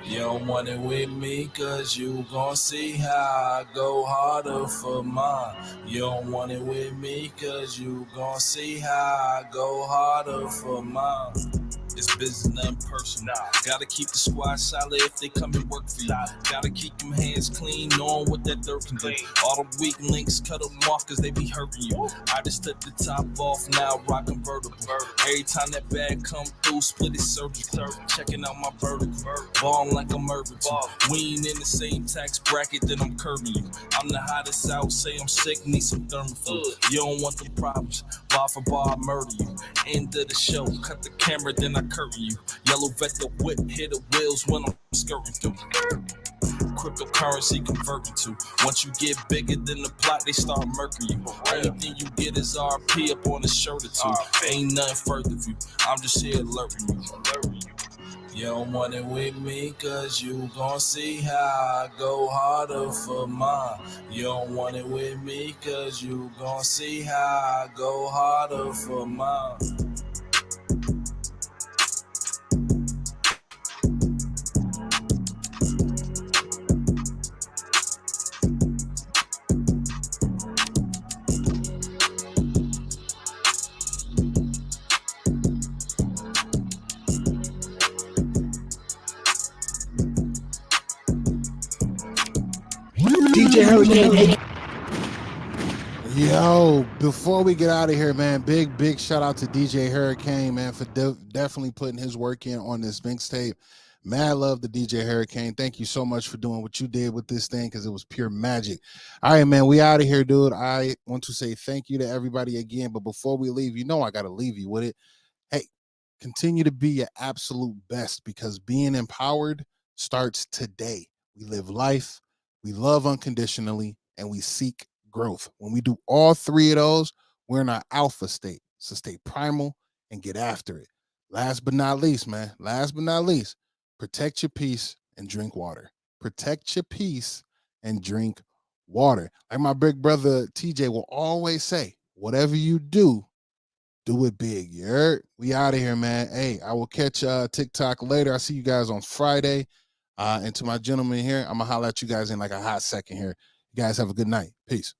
You don't want it with me, cause you gon' see how I go harder for mine. You don't want it with me, cause you gon' see how I go harder for mine. It's business, nothing personal. Gotta keep the squad solid if they come and work for you. Gotta keep them hands clean, knowing what that dirt can do. All the weak links, cut them off cause they be hurting you. I just took the top off, now rock convertible. Every time that bag come through, split it surgical. Checking out my vertical. Ballin' like I'm Irvin. We ain't in the same tax bracket, then I'm curving you. I'm the hottest out, say I'm sick, need some thermal food. You don't want the problems, bar for bar, I murder you. End of the show, cut the camera, then I curtain you. Yellow Vector whip, hit the wheels when I'm skirting through. cryptocurrency converting to. Once you get bigger than the plot, they start murking you. Only thing you get is RP up on a shirt or two. Ain't nothing further view. I'm just here alerting you. You don't want it with me, cause you gon' see how I go harder for mine. You don't want it with me, cause you gon' see how I go harder for mine. DJ Hurricane. Yo, before we get out of here, man, big shout out to DJ Hurricane, man, for definitely putting his work in on this mixtape. Mad love to DJ Hurricane. Thank you so much for doing what you did with this thing, because it was pure magic. All right, man, we out of here, dude. I want to say thank you to everybody again, but before we leave, you know I got to leave you with it. Hey, continue to be your absolute best, because being empowered starts today. We live life, we love unconditionally, and we seek growth. When we do all three of those, we're in our alpha state. So stay primal and get after it. Last but not least, man, protect your peace and drink water. Protect your peace and drink water. Like my big brother TJ will always say, whatever you do it big. You heard? We out of here, man. Hey, I will catch TikTok later. I see you guys on Friday. And to my gentleman here, I'm going to holler at you guys in like a hot second here. You guys have a good night. Peace.